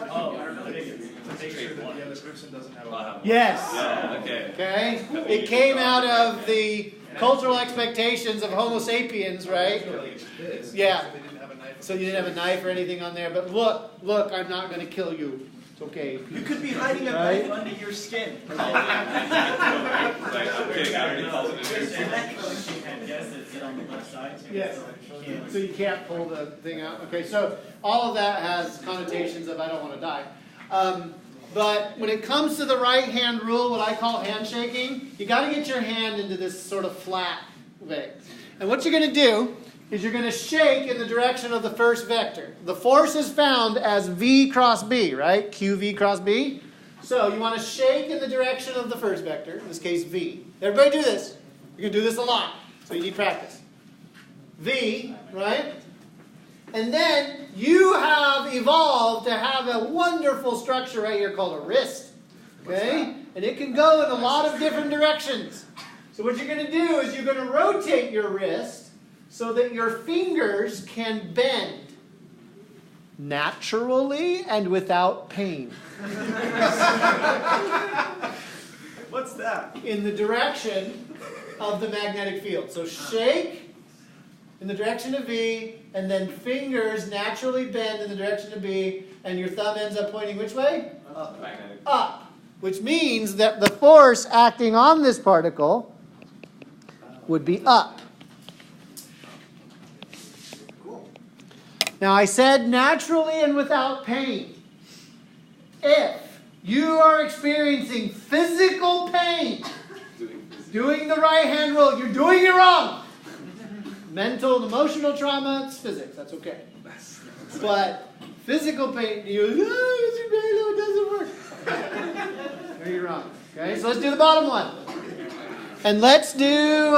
Oh, I don't know. To make sure that The other person doesn't have a... Yes. Yeah, okay. Okay? It came out of the cultural expectations of Homo sapiens, right? Yeah. So you didn't have a knife or anything on there, but look, I'm not going to kill you. It's okay. You could be hiding a knife under your skin. Like, okay, I already called it I guess it's on the left side. Yes. So you can't pull the thing out. Okay, so all of that has connotations of I don't want to die. But when it comes to the right-hand rule, what I call handshaking, you got to get your hand into this sort of flat way. And what you're going to do is you're going to shake in the direction of the first vector. The force is found as V cross B, right? QV cross B. So you want to shake in the direction of the first vector, in this case V. Everybody do this. You're going to do this a lot, so you need practice. V, right? And then you have evolved to have a wonderful structure right here called a wrist. Okay? And it can go in a lot of different directions. So what you're going to do is you're going to rotate your wrist so that your fingers can bend naturally and without pain. What's that? In the direction of the magnetic field. So shake in the direction of V, and then fingers naturally bend in the direction of B, and your thumb ends up pointing which way? Up. Up. Which means that the force acting on this particle would be up. Now I said naturally and without pain. If you are experiencing physical pain doing the right hand rule, you're doing it wrong. Mental and emotional trauma, it's physics, that's okay. But physical pain, it doesn't work. No, you're wrong. Okay, so let's do the bottom one. And let's do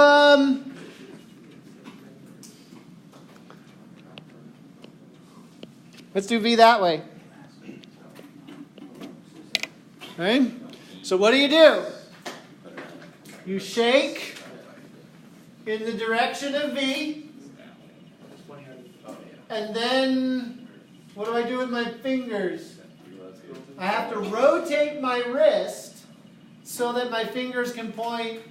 V that way. Okay? So what do? You shake in the direction of V. And then what do I do with my fingers? I have to rotate my wrist so that my fingers can point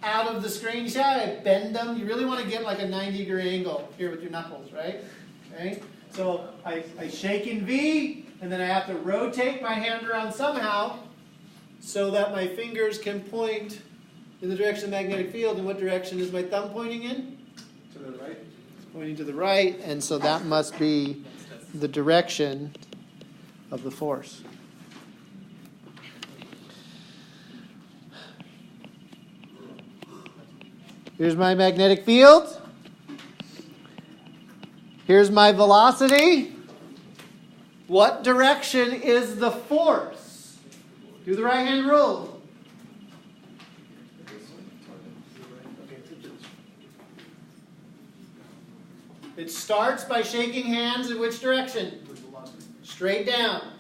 out of the screen. You see how I bend them? You really want to get like a 90-degree angle here with your knuckles, right? Okay? So I shake in V, and then I have to rotate my hand around somehow so that my fingers can point in the direction of the magnetic field. And what direction is my thumb pointing in? To the right. It's pointing to the right, and so that must be the direction of the force. Here's my magnetic field. Here's my velocity. What direction is the force? Do the right hand rule. It starts by shaking hands in which direction? Straight down.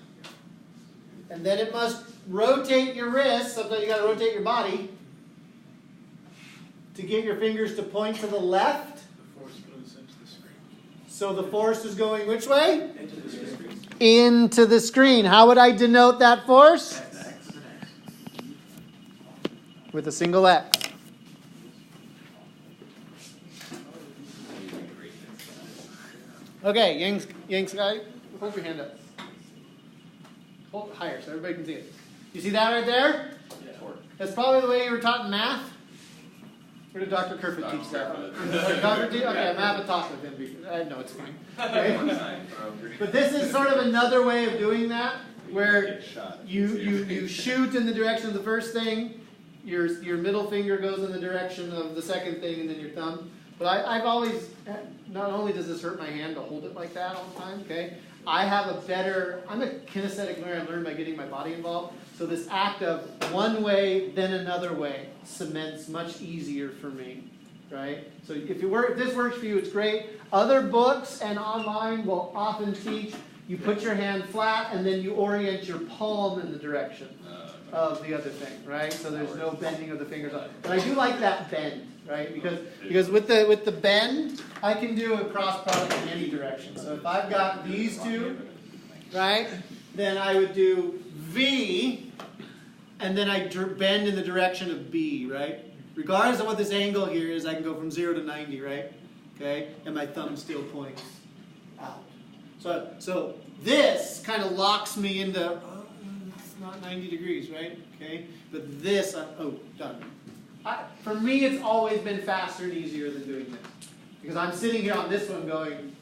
And then it must rotate your wrist. Sometimes you got to rotate your body to get your fingers to point to the left. The force goes into the screen. So the force is going which way? Into the screen. Into the screen. How would I denote that force? With a single X. Okay, Yang's guy, hold your hand up. Hold it higher so everybody can see it. You see that right there? Yeah. That's probably the way you were taught in math. Where did Dr. Kerfoot teach that? Okay, I haven't talked with him before. I know it's fine. Okay. But this is sort of another way of doing that, where you shoot in the direction of the first thing, your middle finger goes in the direction of the second thing, and then your thumb. But I've always, not only does this hurt my hand to hold it like that all the time, okay? I'm a kinesthetic learner. I learned by getting my body involved. So this act of one way, then another way cements much easier for me, right? So if this works for you, it's great. Other books and online will often teach you put your hand flat and then you orient your palm in the direction of the other thing, right? So there's no bending of the fingers. But I do like that bend, right? Because with the bend, I can do a cross product in any direction. So if I've got these two, right, then I would do V, and then I bend in the direction of B, right? Regardless of what this angle here is, I can go from 0 to 90, right? Okay, and my thumb still points out. So this kind of locks me into, it's not 90 degrees, right? Okay, but this, done. For me, it's always been faster and easier than doing this. Because I'm sitting here on this one going,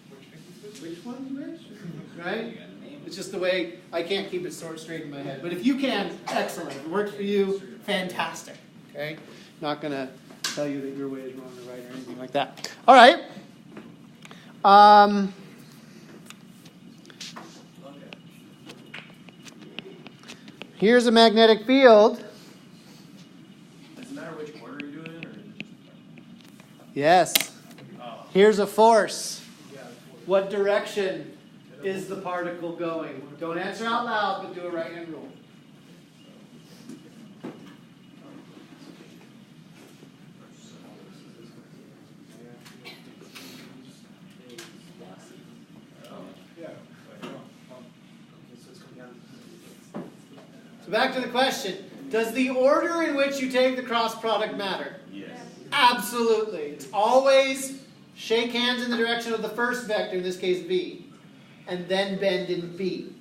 which one's which? Right? It's just the way I can't keep it straight in my head. But if you can, excellent. If it works for you, fantastic. Okay? Not going to tell you that your way is wrong or right or anything like that. All right. Here's a magnetic field. Does it matter which order you do it in, or is it just... Yes. Oh. Here's a force. What direction is the particle going? Don't answer out loud, but do a right-hand rule. So back to the question. Does the order in which you take the cross product matter? Yes. Absolutely. It's always shake hands in the direction of the first vector, in this case v, and then bend in b.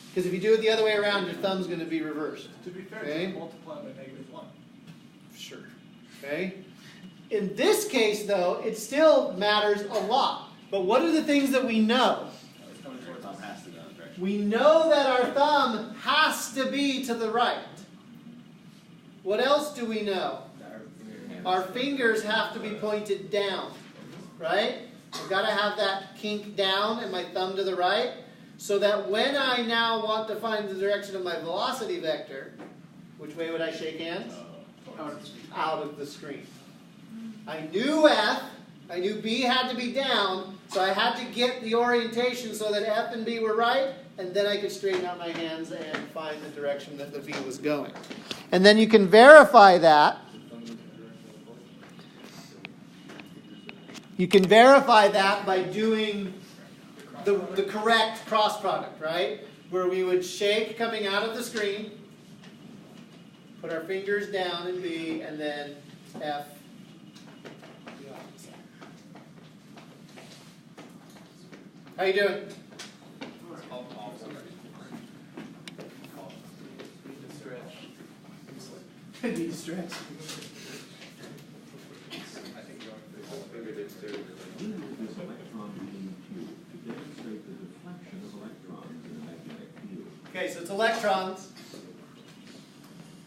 Because if you do it the other way around, your thumb's going to be reversed. To be fair, Okay. just multiply by -1. Sure. Okay? In this case, though, it still matters a lot. But what are the things that we know? It's coming towards us, has to go in that direction. We know that our thumb has to be to the right. What else do we know? Our fingers have to be pointed down, right? I've got to have that kink down and my thumb to the right, so that when I now want to find the direction of my velocity vector, which way would I shake hands? Out of the screen. I knew F, I knew B had to be down, so I had to get the orientation so that F and B were right, and then I could straighten out my hands and find the direction that the V was going. And then you can verify that. You can verify that by doing the correct cross product, right? Where we would shake coming out of the screen, put our fingers down in B, and then F. How you doing? Need to stretch. Okay, so it's electrons,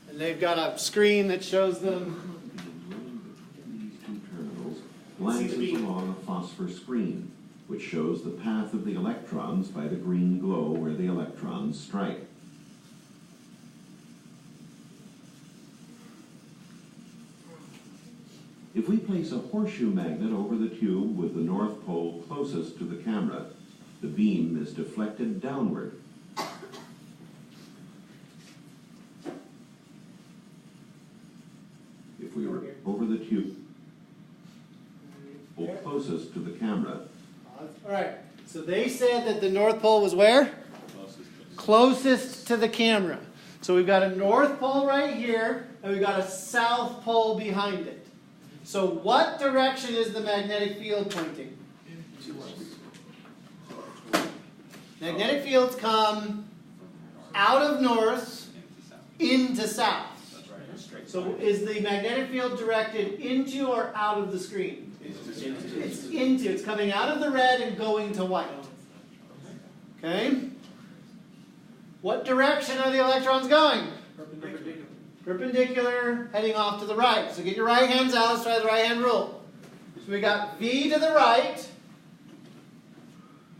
and they've got a screen that shows them. Glances along a phosphor screen, which shows the path of the electrons by the green glow where the electrons strike. If we place a horseshoe magnet over the tube with the north pole closest to the camera, the beam is deflected downward. If we were over the tube closest to the camera. All right, so they said that the North Pole was where? Closest to the camera. So we've got a North Pole right here, and we've got a South Pole behind it. So what direction is the magnetic field pointing? Magnetic fields come out of north into south. So is the magnetic field directed into or out of the screen? It's into. It's coming out of the red and going to white. Okay? What direction are the electrons going? Perpendicular. Perpendicular, heading off to the right. So get your right hands out. Let's try the right hand rule. So we got V to the right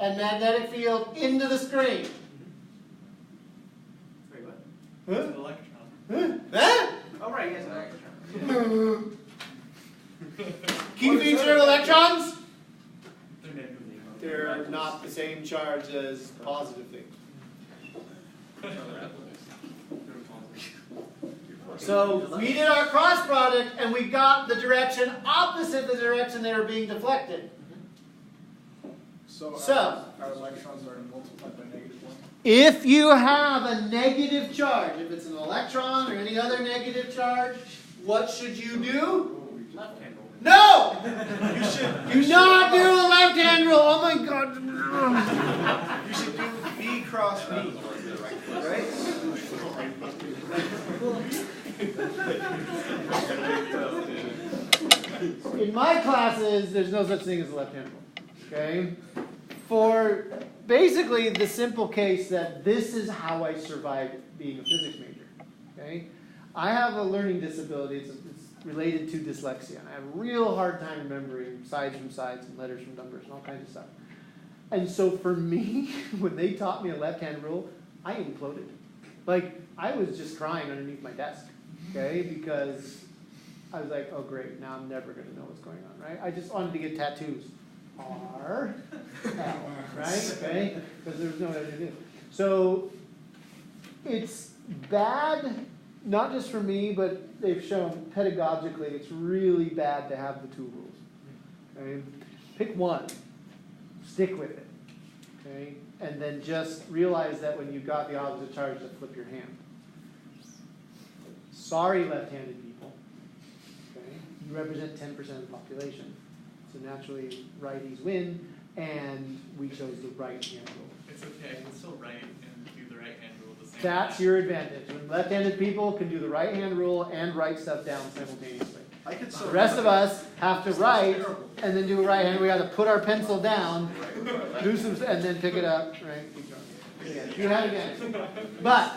and magnetic field into the screen. Wait, what? Huh? It's an electron. Huh? Huh? Oh, right, yes, electron. Key feature of electrons? They're negatively. They're not the same charge as positive things. So we did our cross product and we got the direction opposite the direction they were being deflected. So, So- our electrons are multiplied by -1. If you have a negative charge, if it's an electron or any other negative charge, what should you do? No! You should Do not do a left hand rule. Oh my God. you should do V cross V. Right? In my classes, there's no such thing as a left hand rule. Okay? For basically the simple case that this is how I survived being a physics major. Okay? I have a learning disability. It's related to dyslexia. I have a real hard time remembering sides from sides and letters from numbers and all kinds of stuff. And so for me, when they taught me a left-hand rule, I imploded. Like, I was just crying underneath my desk, okay? Because I was like, oh great, now I'm never going to know what's going on, right? I just wanted to get tattoos. R, L, right? Okay? Because there was no other to do. So it's bad, not just for me, but they've shown pedagogically it's really bad to have the two rules. Okay? Pick one, stick with it, okay? And then just realize that when you've got the opposite charge, to flip your hand. Sorry, left-handed people. Okay? You represent 10% of the population. So naturally, righties win, and we chose the right-hand rule. It's okay, I can still write and do the right hand rule at the same time. That's your advantage. When left-handed people can do the right-hand rule and write stuff down simultaneously. I could still. The rest of us have to write and then do a right hand. We have to put our pencil down, do some, and then pick it up. Right? Keep going. Do that again. But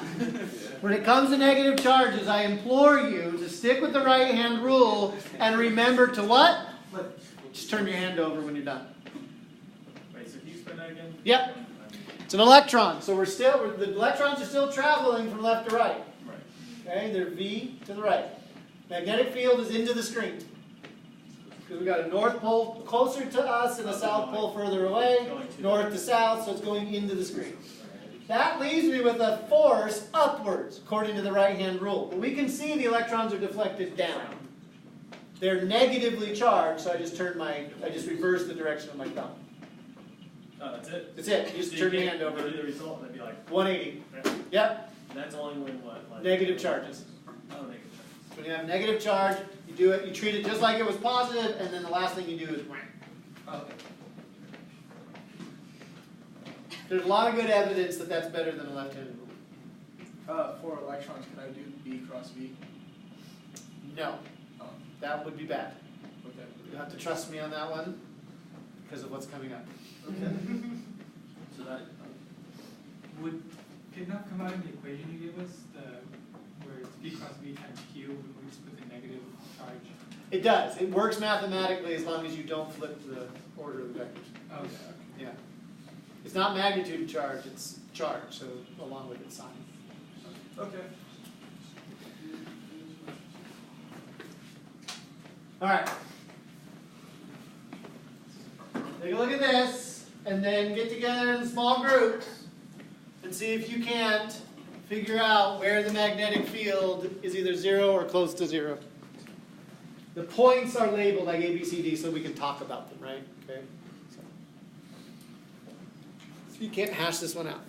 when it comes to negative charges, I implore you to stick with the right hand rule and remember to what? Just turn your hand over when you're done. Wait, so can you explain that again? Yep. It's an electron, so the electrons are still traveling from left to right. Right. Okay, they're V to the right. Magnetic field is into the screen. Because we got a north pole closer to us and a south pole further away, north to south, so it's going into the screen. That leaves me with a force upwards, according to the right-hand rule. But we can see the electrons are deflected down. They're negatively charged, so I just reversed the direction of my thumb. Oh, that's it? That's it. You just turn your hand over. The result, that'd be like, 180. right. Yep. And that's only when what? Like, Negative charges. Oh, negative charges. When you have negative charge, you do it, you treat it just like it was positive, and then the last thing you do is wham. Okay. There's a lot of good evidence that that's better than a left-handed rule. For electrons, can I do B cross V? No. Oh, That would be bad. okay. You'll have to trust me on that one because of what's coming up. Okay. So that, Would it not come out in the equation you gave us, where it's B cross V times Q, when we just put the negative charge? It does. It works mathematically as long as you don't flip the order of the vectors. Okay. Yeah. It's not magnitude charge, it's charge, so along with its sign. Okay. All right. Take a look at this, and then get together in small groups and see if you can't figure out where the magnetic field is either 0 or close to 0. The points are labeled like A, B, C, D so we can talk about them, right? Okay. So you can't hash this one out.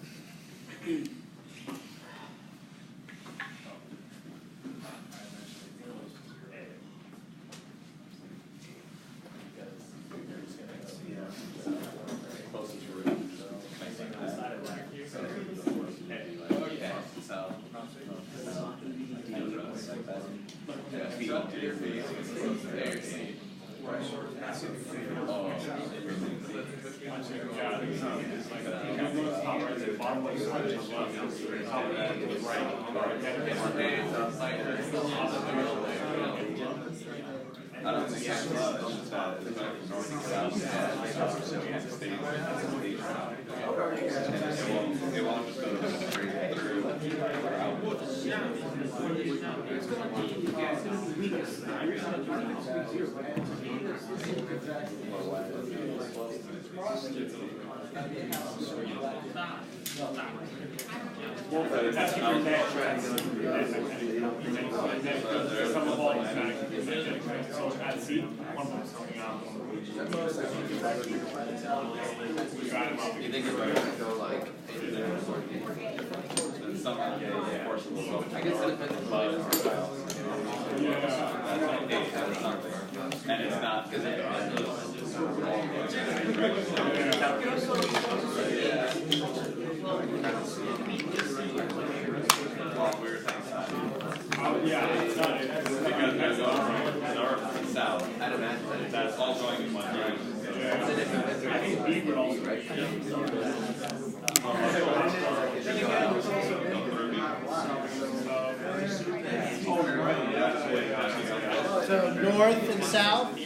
So north and south,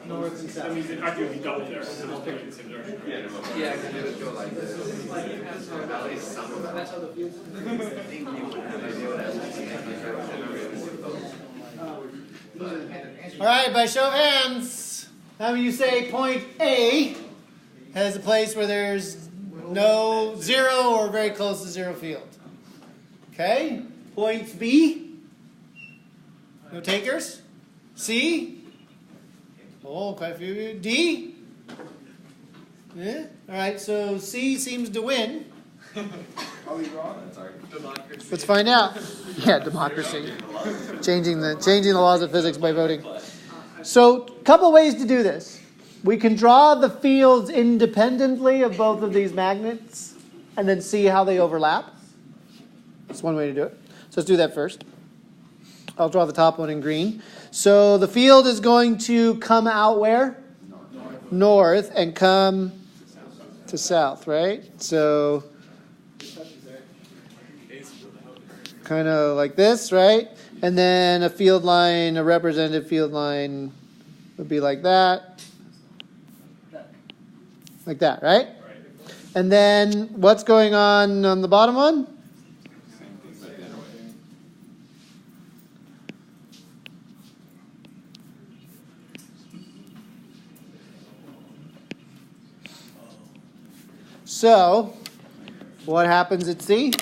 north and south. Actually, double there. Yeah, I can just go like this. That's how the fields. All right, by show of hands, how many of you say point A has a place where there's no 0 or very close to 0 field? Okay, points B, no takers. C, oh, quite a few of you. D, yeah. All right, so C seems to win. Are we wrong? Democracy. Let's find out. Yeah, democracy. Changing the laws of physics by voting. So, a couple ways to do this. We can draw the fields independently of both of these magnets and then see how they overlap. That's one way to do it. So let's do that first. I'll draw the top one in green. So the field is going to come out where? North and come to south, right? So kind of like this, right? And then a field line, a representative field line would be like that. Like that, right? And then what's going on the bottom one? So, what happens at C?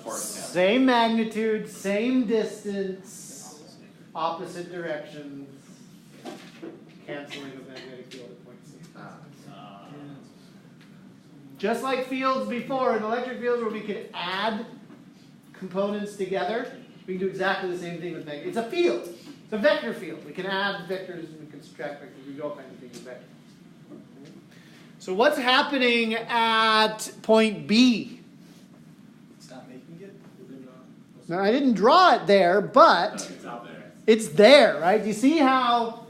Same magnitude, same distance, opposite directions, canceling a magnetic field at point C. Just like fields before, in electric fields where we could add components together, we can do exactly the same thing with magnet. It's a field. It's a vector field. We can add vectors and we can subtract vectors. We do all kinds of things with vectors. So what's happening at point B? Stop making it. Now, I didn't draw it there, but it's there, right? Do you see how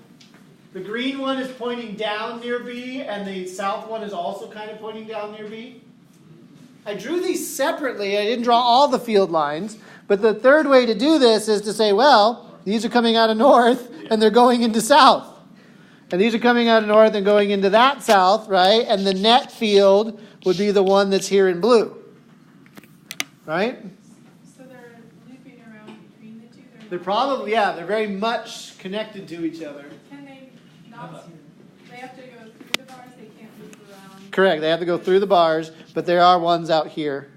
the green one is pointing down near B and the south one is also kind of pointing down near B? I drew these separately. I didn't draw all the field lines. But the third way to do this is to say, well, these are coming out of north and they're going into south. And these are coming out of north and going into that south, right? And the net field would be the one that's here in blue. Right? So they're looping around between the two? They're probably, yeah, they're very much connected to each other. Can they not, they have to go through the bars, they can't loop around? Correct, they have to go through the bars, but there are ones out here.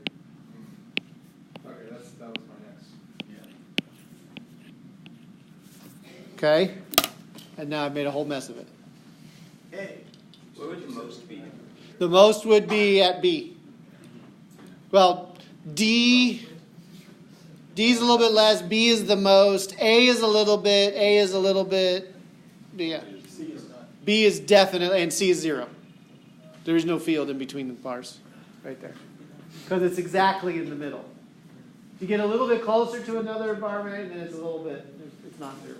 Okay, that was my next. Okay? And now I've made a whole mess of it. Hey. What would the most be? The most would be at B. Well, D's a little bit less, B is the most, A is a little bit, yeah. B is definitely, and C is 0. There is no field in between the bars, right there. Because it's exactly in the middle. If you get a little bit closer to another bar, right, then it's a little bit, it's not 0.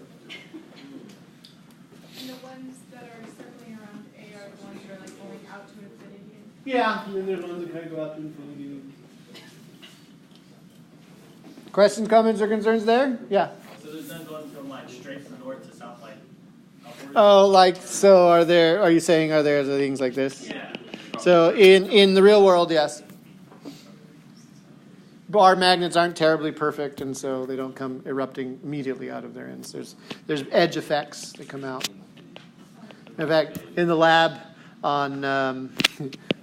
And the ones that are circling around A are the ones that are like going out to infinity? Yeah, and then there's ones that kind of go out to infinity. Questions, comments, or concerns there? Yeah. So there's none going from like straight from north to south, like upwards? Oh, like, so are you saying are there things like this? Yeah. So in the real world, yes. Bar magnets aren't terribly perfect, and so they don't come erupting immediately out of their ends. There's edge effects that come out. In fact, in the lab on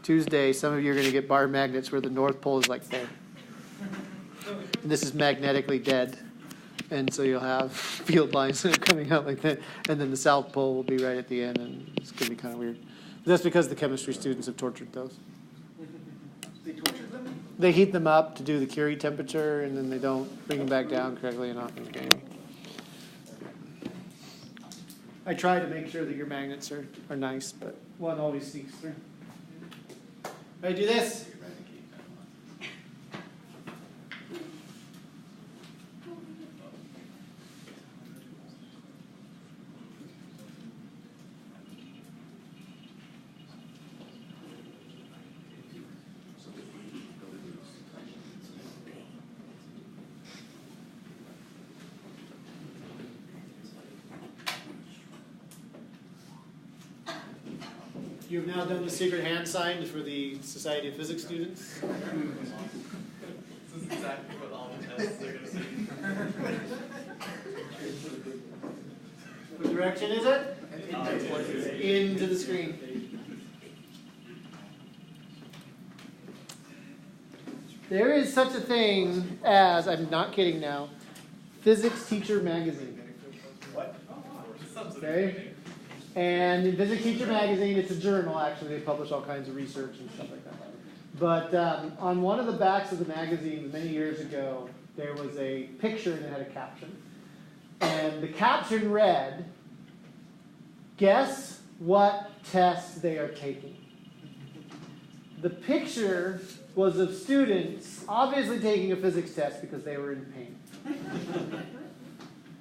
Tuesday, some of you are going to get bar magnets where the North Pole is like there. And this is magnetically dead. And so you'll have field lines that are coming out like that. And then the South Pole will be right at the end, and it's going to be kind of weird. That's because the chemistry students have tortured those. They tortured them? They heat them up to do the Curie temperature, and then they don't bring them back down correctly and not anyway. I try to make sure that your magnets are nice, but one always sneaks through. Ready to do this? You've now done the secret hand sign for the Society of Physics students. This is exactly what all the tests are going to see. What direction is it? Into the screen. There is such a thing as, I'm not kidding now, Physics Teacher Magazine. What? Okay? And in Physics Teacher Magazine, it's a journal actually, they publish all kinds of research and stuff like that. But on one of the backs of the magazine many years ago, there was a picture that had a caption. And the caption read, "Guess what test they are taking?" The picture was of students obviously taking a physics test because they were in pain.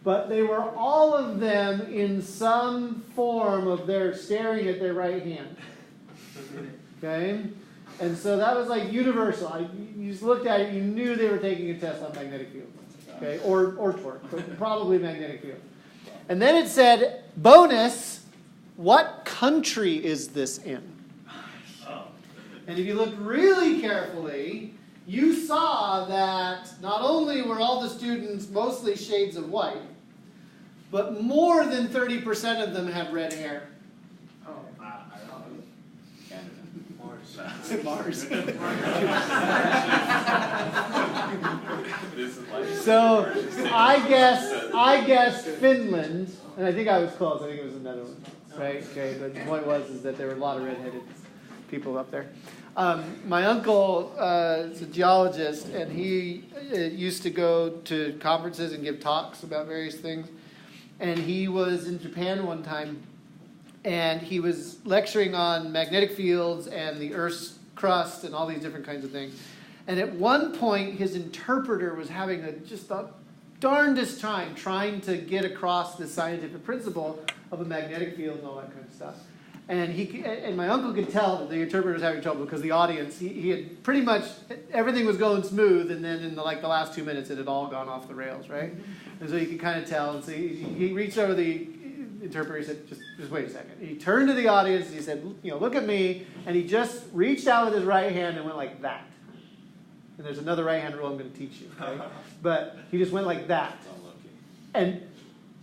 But they were all of them in some form of their staring at their right hand. Okay? And so that was like universal. You just looked at it, you knew they were taking a test on magnetic field. Okay? Or torque, but probably magnetic field. And then it said, bonus, what country is this in? And if you looked really carefully, you saw that not only were all the students mostly shades of white, but more than 30% of them had red hair. Oh, Canada. Mars. This is like So I guessed Finland, and I think I was close. I think it was another one, right? Okay, but the point is that there were a lot of redheaded people up there. My uncle is a geologist, and he used to go to conferences and give talks about various things. And he was in Japan one time, and he was lecturing on magnetic fields and the Earth's crust and all these different kinds of things. And at one point, his interpreter was having just the darndest time trying to get across the scientific principle of a magnetic field and all that kind of stuff. And my uncle could tell that the interpreter was having trouble because the audience, he had pretty much, everything was going smooth, and then in the last 2 minutes it had all gone off the rails, right? And so you could kind of tell. And so he reached over the interpreter, he said, just wait a second. He turned to the audience and he said, look at me. And he just reached out with his right hand and went like that. And there's another right hand rule I'm going to teach you, right? But he just went like that. And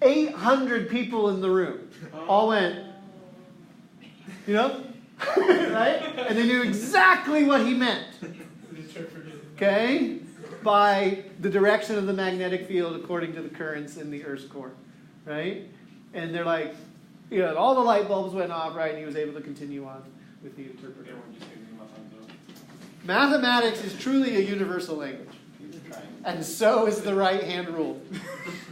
800 people in the room all went, right? And they knew exactly what he meant. Okay? By the direction of the magnetic field according to the currents in the Earth's core. Right? And they're like, all the light bulbs went off, right? And he was able to continue on with the interpreter. Mathematics is truly a universal language. And so is the right hand rule.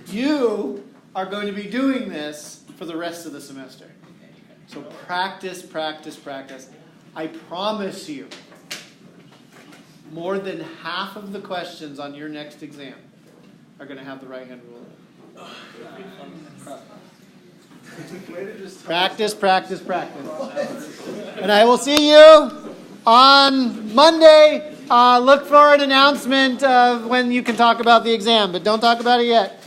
You are going to be doing this for the rest of the semester. So practice, practice, practice. I promise you, more than half of the questions on your next exam are going to have the right hand rule. Practice, practice, practice. And I will see you on Monday. Look for an announcement of when you can talk about the exam, but don't talk about it yet.